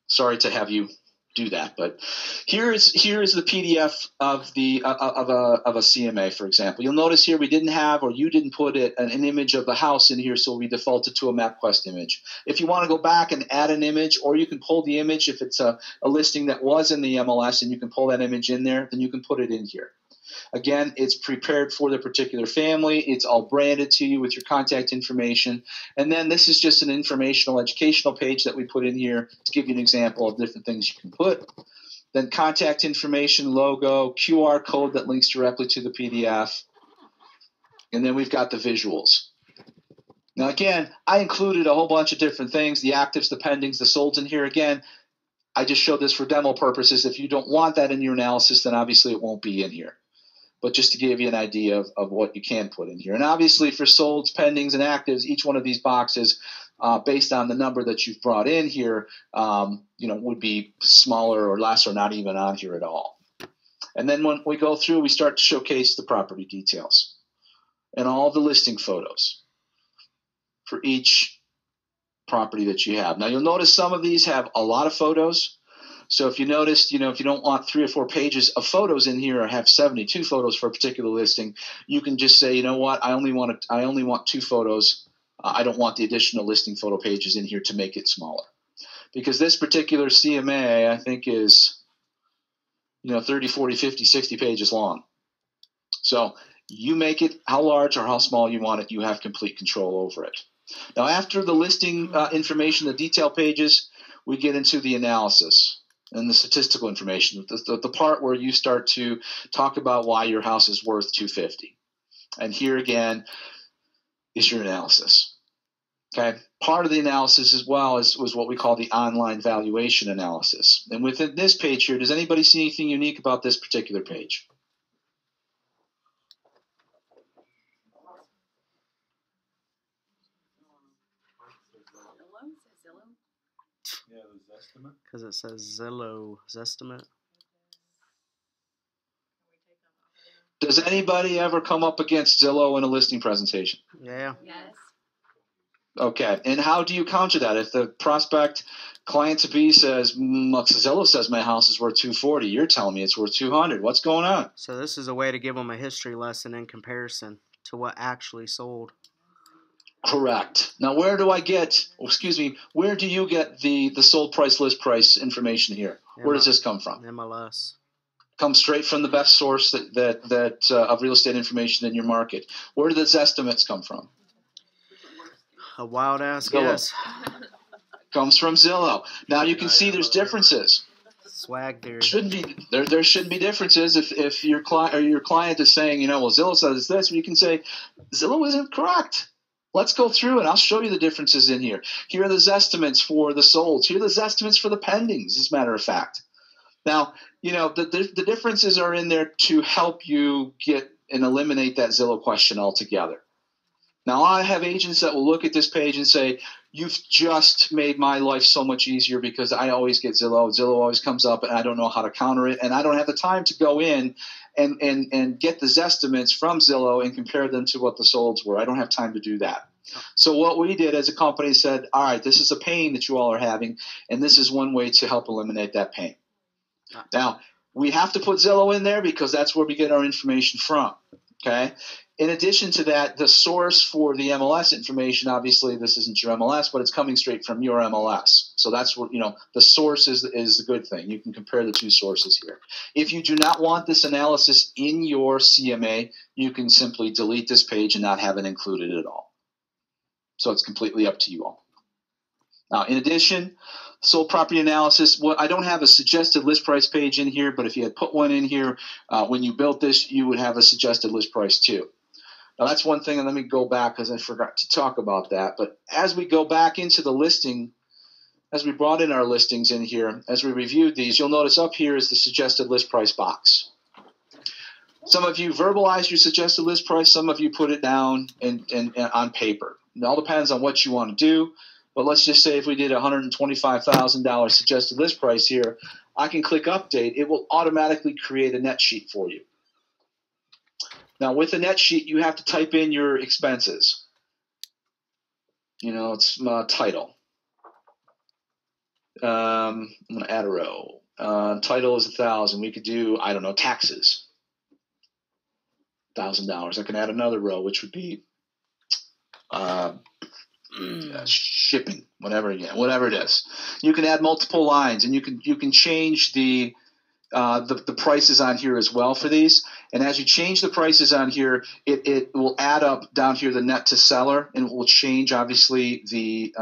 sorry to have you do that, but here is the PDF of a CMA, for example. You'll notice here we didn't have, or you didn't put an image of the house in here, so we defaulted to a MapQuest image. If you want to go back and add an image, or you can pull the image if it's a listing that was in the MLS and you can pull that image in there, then you can put it in here. Again, it's prepared for the particular family. It's all branded to you with your contact information. And then this is just an informational, educational page that we put in here to give you an example of different things you can put. Then contact information, logo, QR code that links directly to the PDF. And then we've got the visuals. Now, again, I included a whole bunch of different things, the actives, the pendings, the solds in here. Again, I just showed this for demo purposes. If you don't want that in your analysis, then obviously it won't be in here. But just to give you an idea of what you can put in here. And obviously for solds, pendings, and actives, each one of these boxes, based on the number that you've brought in here, would be smaller or less or not even on here at all. And then when we go through, we start to showcase the property details and all the listing photos for each property that you have. Now you'll notice some of these have a lot of photos. So if you noticed, if you don't want 3 or 4 pages of photos in here, or have 72 photos for a particular listing, you can just say, you know what, I only want 2 photos. I don't want the additional listing photo pages in here to make it smaller. Because this particular CMA, I think, is 30, 40, 50, 60 pages long. So you make it how large or how small you want it. You have complete control over it. Now, after the listing information, the detail pages, we get into the analysis and the statistical information, the part where you start to talk about why your house is worth $250. And here again is your analysis. Okay. Part of the analysis as well was what we call the online valuation analysis. And within this page here, does anybody see anything unique about this particular page? Yeah, the Zestimate. Because it says Zillow Zestimate. Does anybody ever come up against Zillow in a listing presentation? Yeah. Yes. Okay. And how do you counter that? If the prospect client to be says, Zillow says my house is worth $240, you're telling me it's worth $200. What's going on? So this is a way to give them a history lesson in comparison to what actually sold. Correct. Now, where do you get the sold price, list price information here? Where does this come from? MLS. Comes straight from the best source that of real estate information in your market. Where do those estimates come from? A wild ass Zillow. guess. Comes from Zillow. Now you can see there's differences. Swag theory. There shouldn't be differences if your client is saying, well, Zillow says this, you can say Zillow isn't correct. Let's go through and I'll show you the differences in here. Here are the estimates for the solds. Here are the estimates for the pendings, as a matter of fact. Now, the differences are in there to help you get and eliminate that Zillow question altogether. Now, I have agents that will look at this page and say, you've just made my life so much easier because I always get Zillow. Zillow always comes up and I don't know how to counter it. And I don't have the time to go in and get the estimates from Zillow and compare them to what the solds were. I don't have time to do that. So what we did as a company said, all right, this is a pain that you all are having, and this is one way to help eliminate that pain. Now, we have to put Zillow in there because that's where we get our information from, okay? In addition to that, the source for the MLS information, obviously this isn't your MLS, but it's coming straight from your MLS. So that's what, the source is the good thing. You can compare the two sources here. If you do not want this analysis in your CMA, you can simply delete this page and not have it included at all. So it's completely up to you all. Now, in addition, sold property analysis. Well, I don't have a suggested list price page in here, but if you had put one in here when you built this, you would have a suggested list price too. Now, that's one thing, and let me go back because I forgot to talk about that. But as we go back into the listing, as we brought in our listings in here, as we reviewed these, you'll notice up here is the suggested list price box. Some of you verbalized your suggested list price. Some of you put it down and on paper. It all depends on what you want to do. But let's just say if we did $125,000 suggested list price here, I can click update. It will automatically create a net sheet for you. Now, with a net sheet, you have to type in your expenses. It's title. I'm going to add a row. Title is $1,000. We could do, I don't know, taxes. $1,000. I can add another row, which would be shipping, whatever it is. You can add multiple lines, and you can change the prices on here as well for these. And as you change the prices on here, it will add up down here the net to seller, and it will change obviously the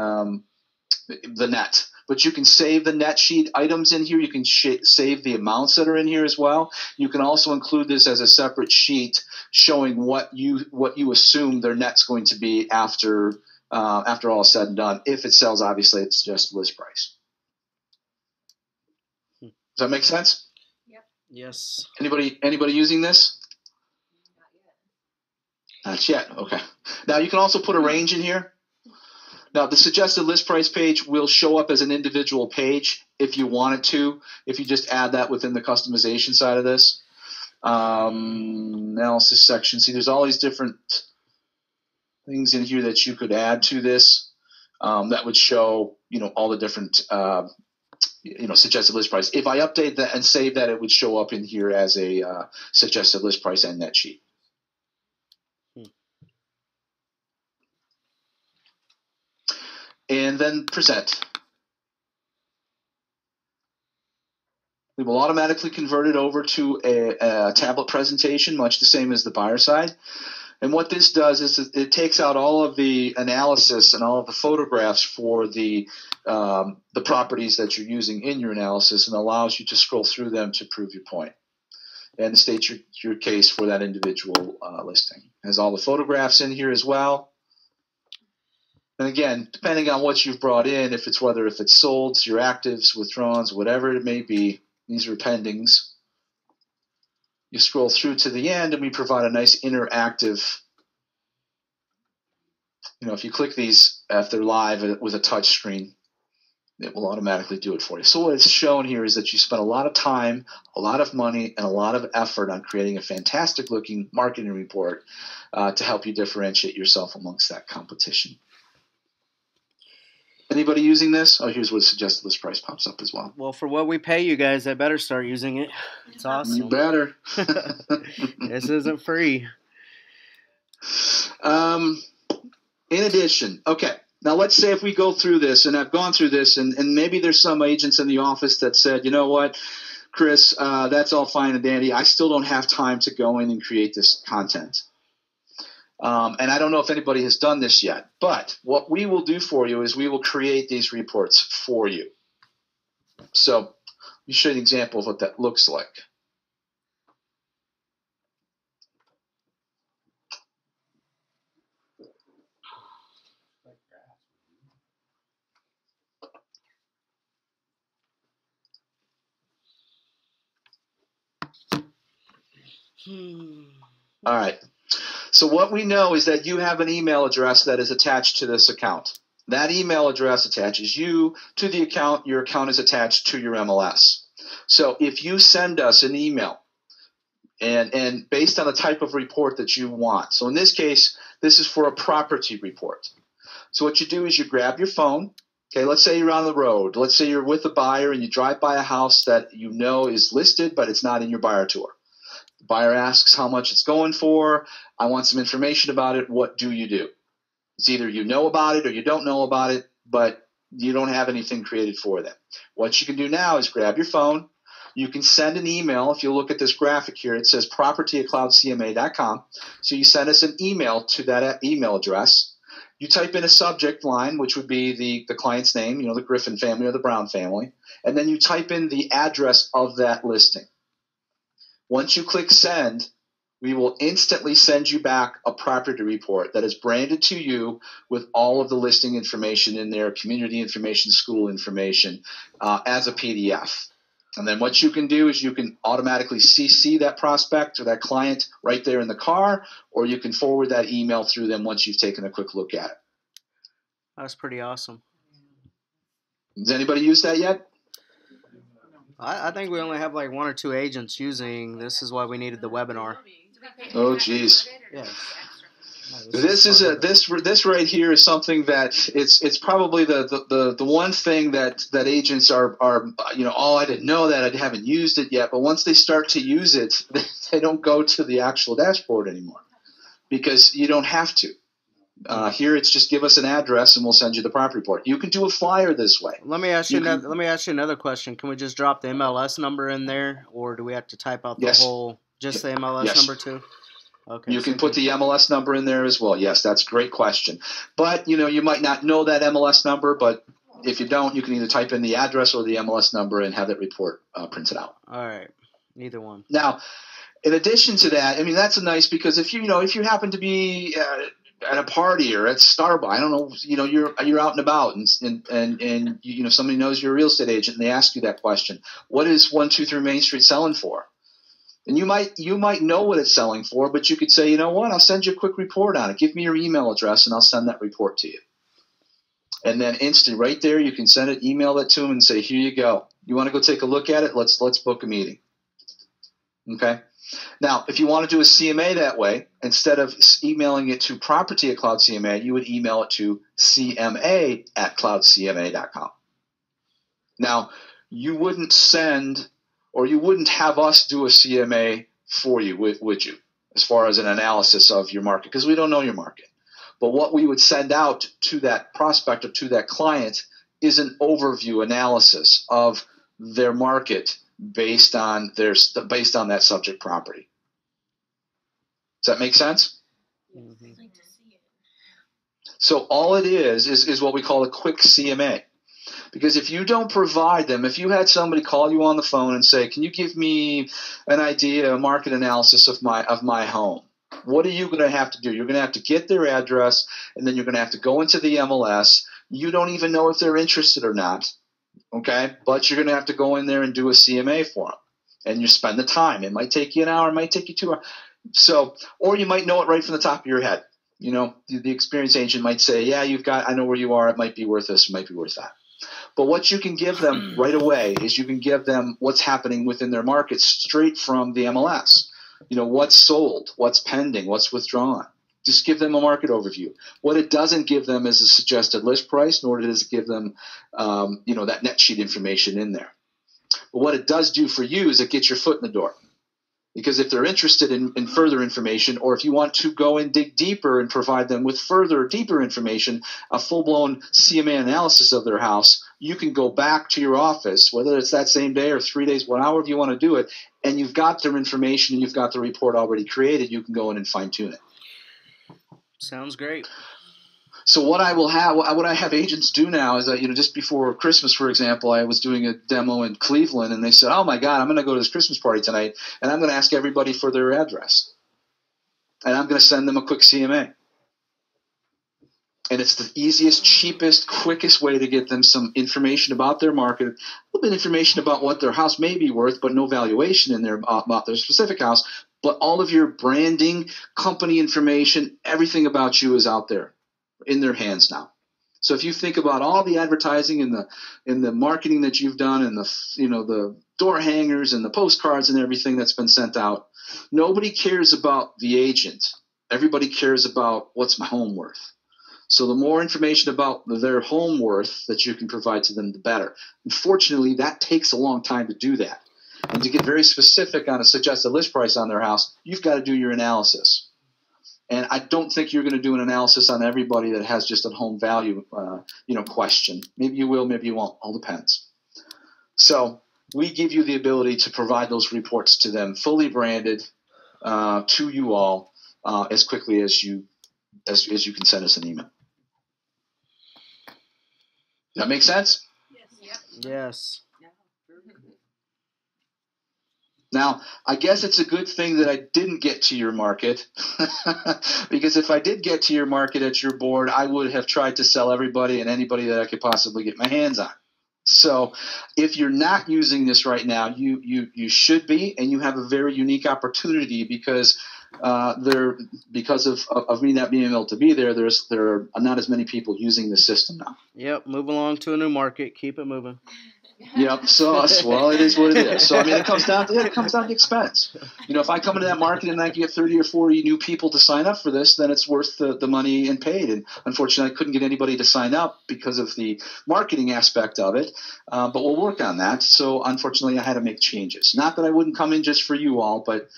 net. But you can save the net sheet items in here. You can save the amounts that are in here as well. You can also include this as a separate sheet showing what you assume their net's going to be after all is said and done. If it sells, obviously it's just list price. Does that make sense? Yep. Yes. Anybody using this? Not yet. Okay. Now you can also put a range in here. Now the suggested list price page will show up as an individual page if you want it to. If you just add that within the customization side of this analysis section. See, there's all these different things in here that you could add to this that would show, all the different, suggested list price. If I update that and save that, it would show up in here as a suggested list price and net sheet. And then present. We will automatically convert it over to a tablet presentation, much the same as the buyer side. And what this does is it takes out all of the analysis and all of the photographs for the properties that you're using in your analysis and allows you to scroll through them to prove your point and state your case for that individual listing. It has all the photographs in here as well. And again, depending on what you've brought in, if it's sold, your actives, withdrawals, whatever it may be, these are pendings. You scroll through to the end, and we provide a nice interactive. If you click these, if they're live with a touch screen, it will automatically do it for you. So what it's shown here is that you spent a lot of time, a lot of money, and a lot of effort on creating a fantastic-looking marketing report to help you differentiate yourself amongst that competition. Anybody using this? Oh, here's what suggested list price pops up as well. Well, for what we pay you guys, I better start using it. It's awesome. You better. This isn't free. In addition, okay, now let's say if we go through this, and I've gone through this, and maybe there's some agents in the office that said, you know what, Chris, that's all fine and dandy. I still don't have time to go in and create this content. And I don't know if anybody has done this yet, but what we will do for you is we will create these reports for you. So let me show you an example of what that looks like. All right. So what we know is that you have an email address that is attached to this account. That email address attaches you to the account. Your account is attached to your MLS. So if you send us an email and based on the type of report that you want. So in this case, this is for a property report. So what you do is you grab your phone. Okay, let's say you're on the road. Let's say you're with a buyer and you drive by a house that you know is listed, but it's not in your buyer tour. The buyer asks how much it's going for. I want some information about it. What do you do? It's either you know about it or you don't know about it, but you don't have anything created for them. What you can do now is grab your phone. You can send an email. If you look at this graphic here, it says property@cloudcma.com. So you send us an email to that email address. You type in a subject line, which would be the client's name, the Griffin family or the Brown family, and then you type in the address of that listing. Once you click send, we will instantly send you back a property report that is branded to you with all of the listing information in there, community information, school information, as a PDF. And then what you can do is you can automatically CC that prospect or that client right there in the car, or you can forward that email through them once you've taken a quick look at it. That's pretty awesome. Has anybody used that yet? I think we only have like 1 or 2 agents using. This is why we needed the webinar. Oh, geez. Yeah. This right here is something that it's probably the one thing that agents are I didn't know that, I haven't used it yet, but once they start to use it, they don't go to the actual dashboard anymore because you don't have to. Here it's just give us an address and we'll send you the property report. You can do a flyer this way. Let me ask you another question. Can we just drop the MLS number in there, or do we have to type out the whole just the MLS number too? Okay. You can put the MLS number in there as well. Yes, that's a great question. But, you might not know that MLS number, but if you don't, you can either type in the address or the MLS number and have that report printed out. All right. Either one. Now, in addition to that, that's nice because if you happen to be at a party or at Starbucks, I don't know, you're out and about and somebody knows you're a real estate agent and they ask you that question. What is 123 Main Street selling for? And you might know what it's selling for, but you could say, you know what, I'll send you a quick report on it. Give me your email address and I'll send that report to you. And then instantly right there, you can send it, email it to them and say, here you go. You want to go take a look at it? Let's book a meeting. Okay. Now, if you want to do a CMA that way, instead of emailing it to property@cloudcma, you would email it to cma@cloudcma.com. Now, you wouldn't send or you wouldn't have us do a CMA for you, would you, as far as an analysis of your market, because we don't know your market. But what we would send out to that prospect or to that client is an overview analysis of their market based on that subject property. Does that make sense? Mm-hmm. So all it is what we call a quick CMA. Because if you don't provide them, if you had somebody call you on the phone and say, can you give me an idea, a market analysis of my home? What are you going to have to do? You're going to have to get their address, and then you're going to have to go into the MLS. You don't even know if they're interested or not, okay? But you're going to have to go in there and do a CMA for them, and you spend the time. It might take you an hour. It might take you 2 hours. So, or you might know it right from the top of your head. The experienced agent might say, yeah, I know where you are. It might be worth this. It might be worth that. But what you can give them right away is you can give them what's happening within their market straight from the MLS. What's sold, what's pending, what's withdrawn. Just give them a market overview. What it doesn't give them is a suggested list price, nor does it give them, that net sheet information in there. But what it does do for you is it gets your foot in the door. Because if they're interested in further information, or if you want to go and dig deeper and provide them with deeper information, a full-blown CMA analysis of their house, you can go back to your office, whether it's that same day or 3 days, however you want to do it, and you've got their information and you've got the report already created. You can go in and fine-tune it. Sounds great. So what I have agents do now is that, just before Christmas, for example, I was doing a demo in Cleveland, and they said, "Oh my God, I'm going to go to this Christmas party tonight, and I'm going to ask everybody for their address, and I'm going to send them a quick CMA." And it's the easiest, cheapest, quickest way to get them some information about their market, a little bit of information about what their house may be worth, but no valuation in there about their specific house. But all of your branding, company information, everything about you is out there in their hands now. So if you think about all the advertising and the marketing that you've done, and the door hangers and the postcards and everything that's been sent out, nobody cares about the agent. Everybody cares about what's my home worth. So the more information about their home worth that you can provide to them, the better. Unfortunately, that takes a long time to do that. And to get very specific on a suggested list price on their house, you've got to do your analysis. And I don't think you're going to do an analysis on everybody that has just a home value, question. Maybe you will, maybe you won't. All depends. So we give you the ability to provide those reports to them, fully branded, to you all, as quickly as you can send us an email. Does that make sense? Yes. Yes. Now, I guess it's a good thing that I didn't get to your market, because if I did get to your market at your board, I would have tried to sell everybody and anybody that I could possibly get my hands on. So if you're not using this right now, you should be, and you have a very unique opportunity because of me not being able to be there, there are not as many people using the system now. Yep, move along to a new market. Keep it moving. Yep. So, well, it is what it is. So, I mean, it comes down to expense. If I come into that market and I get 30 or 40 new people to sign up for this, then it's worth the money and paid. And unfortunately, I couldn't get anybody to sign up because of the marketing aspect of it. But we'll work on that. So, unfortunately, I had to make changes. Not that I wouldn't come in just for you all, but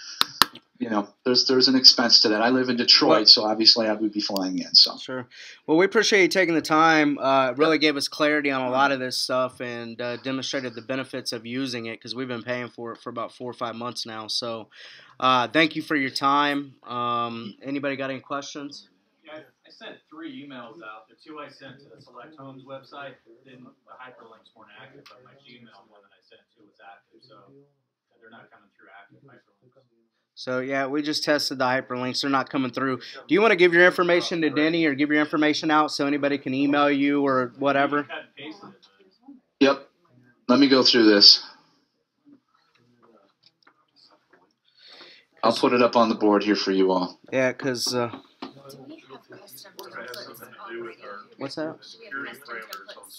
there's an expense to that. I live in Detroit, so obviously I would be flying in. So sure. Well, we appreciate you taking the time. Really gave us clarity on a lot of this stuff, and demonstrated the benefits of using it, because we've been paying for it for about 4 or 5 months now. So thank you for your time. Anybody got any questions? Yeah, I sent 3 emails out. The 2 I sent to the Select Homes website, the hyperlinks weren't active, but my Gmail one that I sent to was active. So they're not coming through active hyperlinks. So, yeah, we just tested the hyperlinks. They're not coming through. Do you want to give your information to Denny, or give your information out so anybody can email you or whatever? Yep. Let me go through this. I'll put it up on the board here for you all. Yeah, because what's that?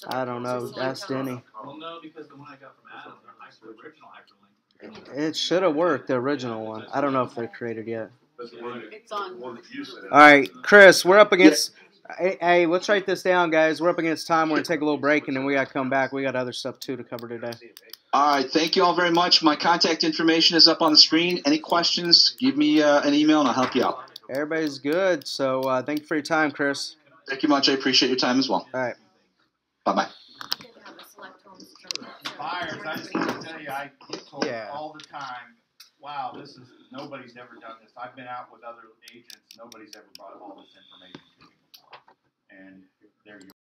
I don't know. Ask Denny. Well, no, because the one I got from Adam, the original hyperlink. It should have worked, the original one. I don't know if they're created yet. It's on. All right, Chris, we're up against. Hey, let's write this down, guys. We're up against time. We're going to take a little break, and then we got to come back. We got other stuff, too, to cover today. All right. Thank you all very much. My contact information is up on the screen. Any questions, give me an email, and I'll help you out. Everybody's good. So thank you for your time, Chris. Thank you much. I appreciate your time as well. All right. Bye-bye. Buyers, I just want to tell you, I get told all the time, wow, nobody's ever done this. I've been out with other agents. Nobody's ever brought all this information to me before. And there you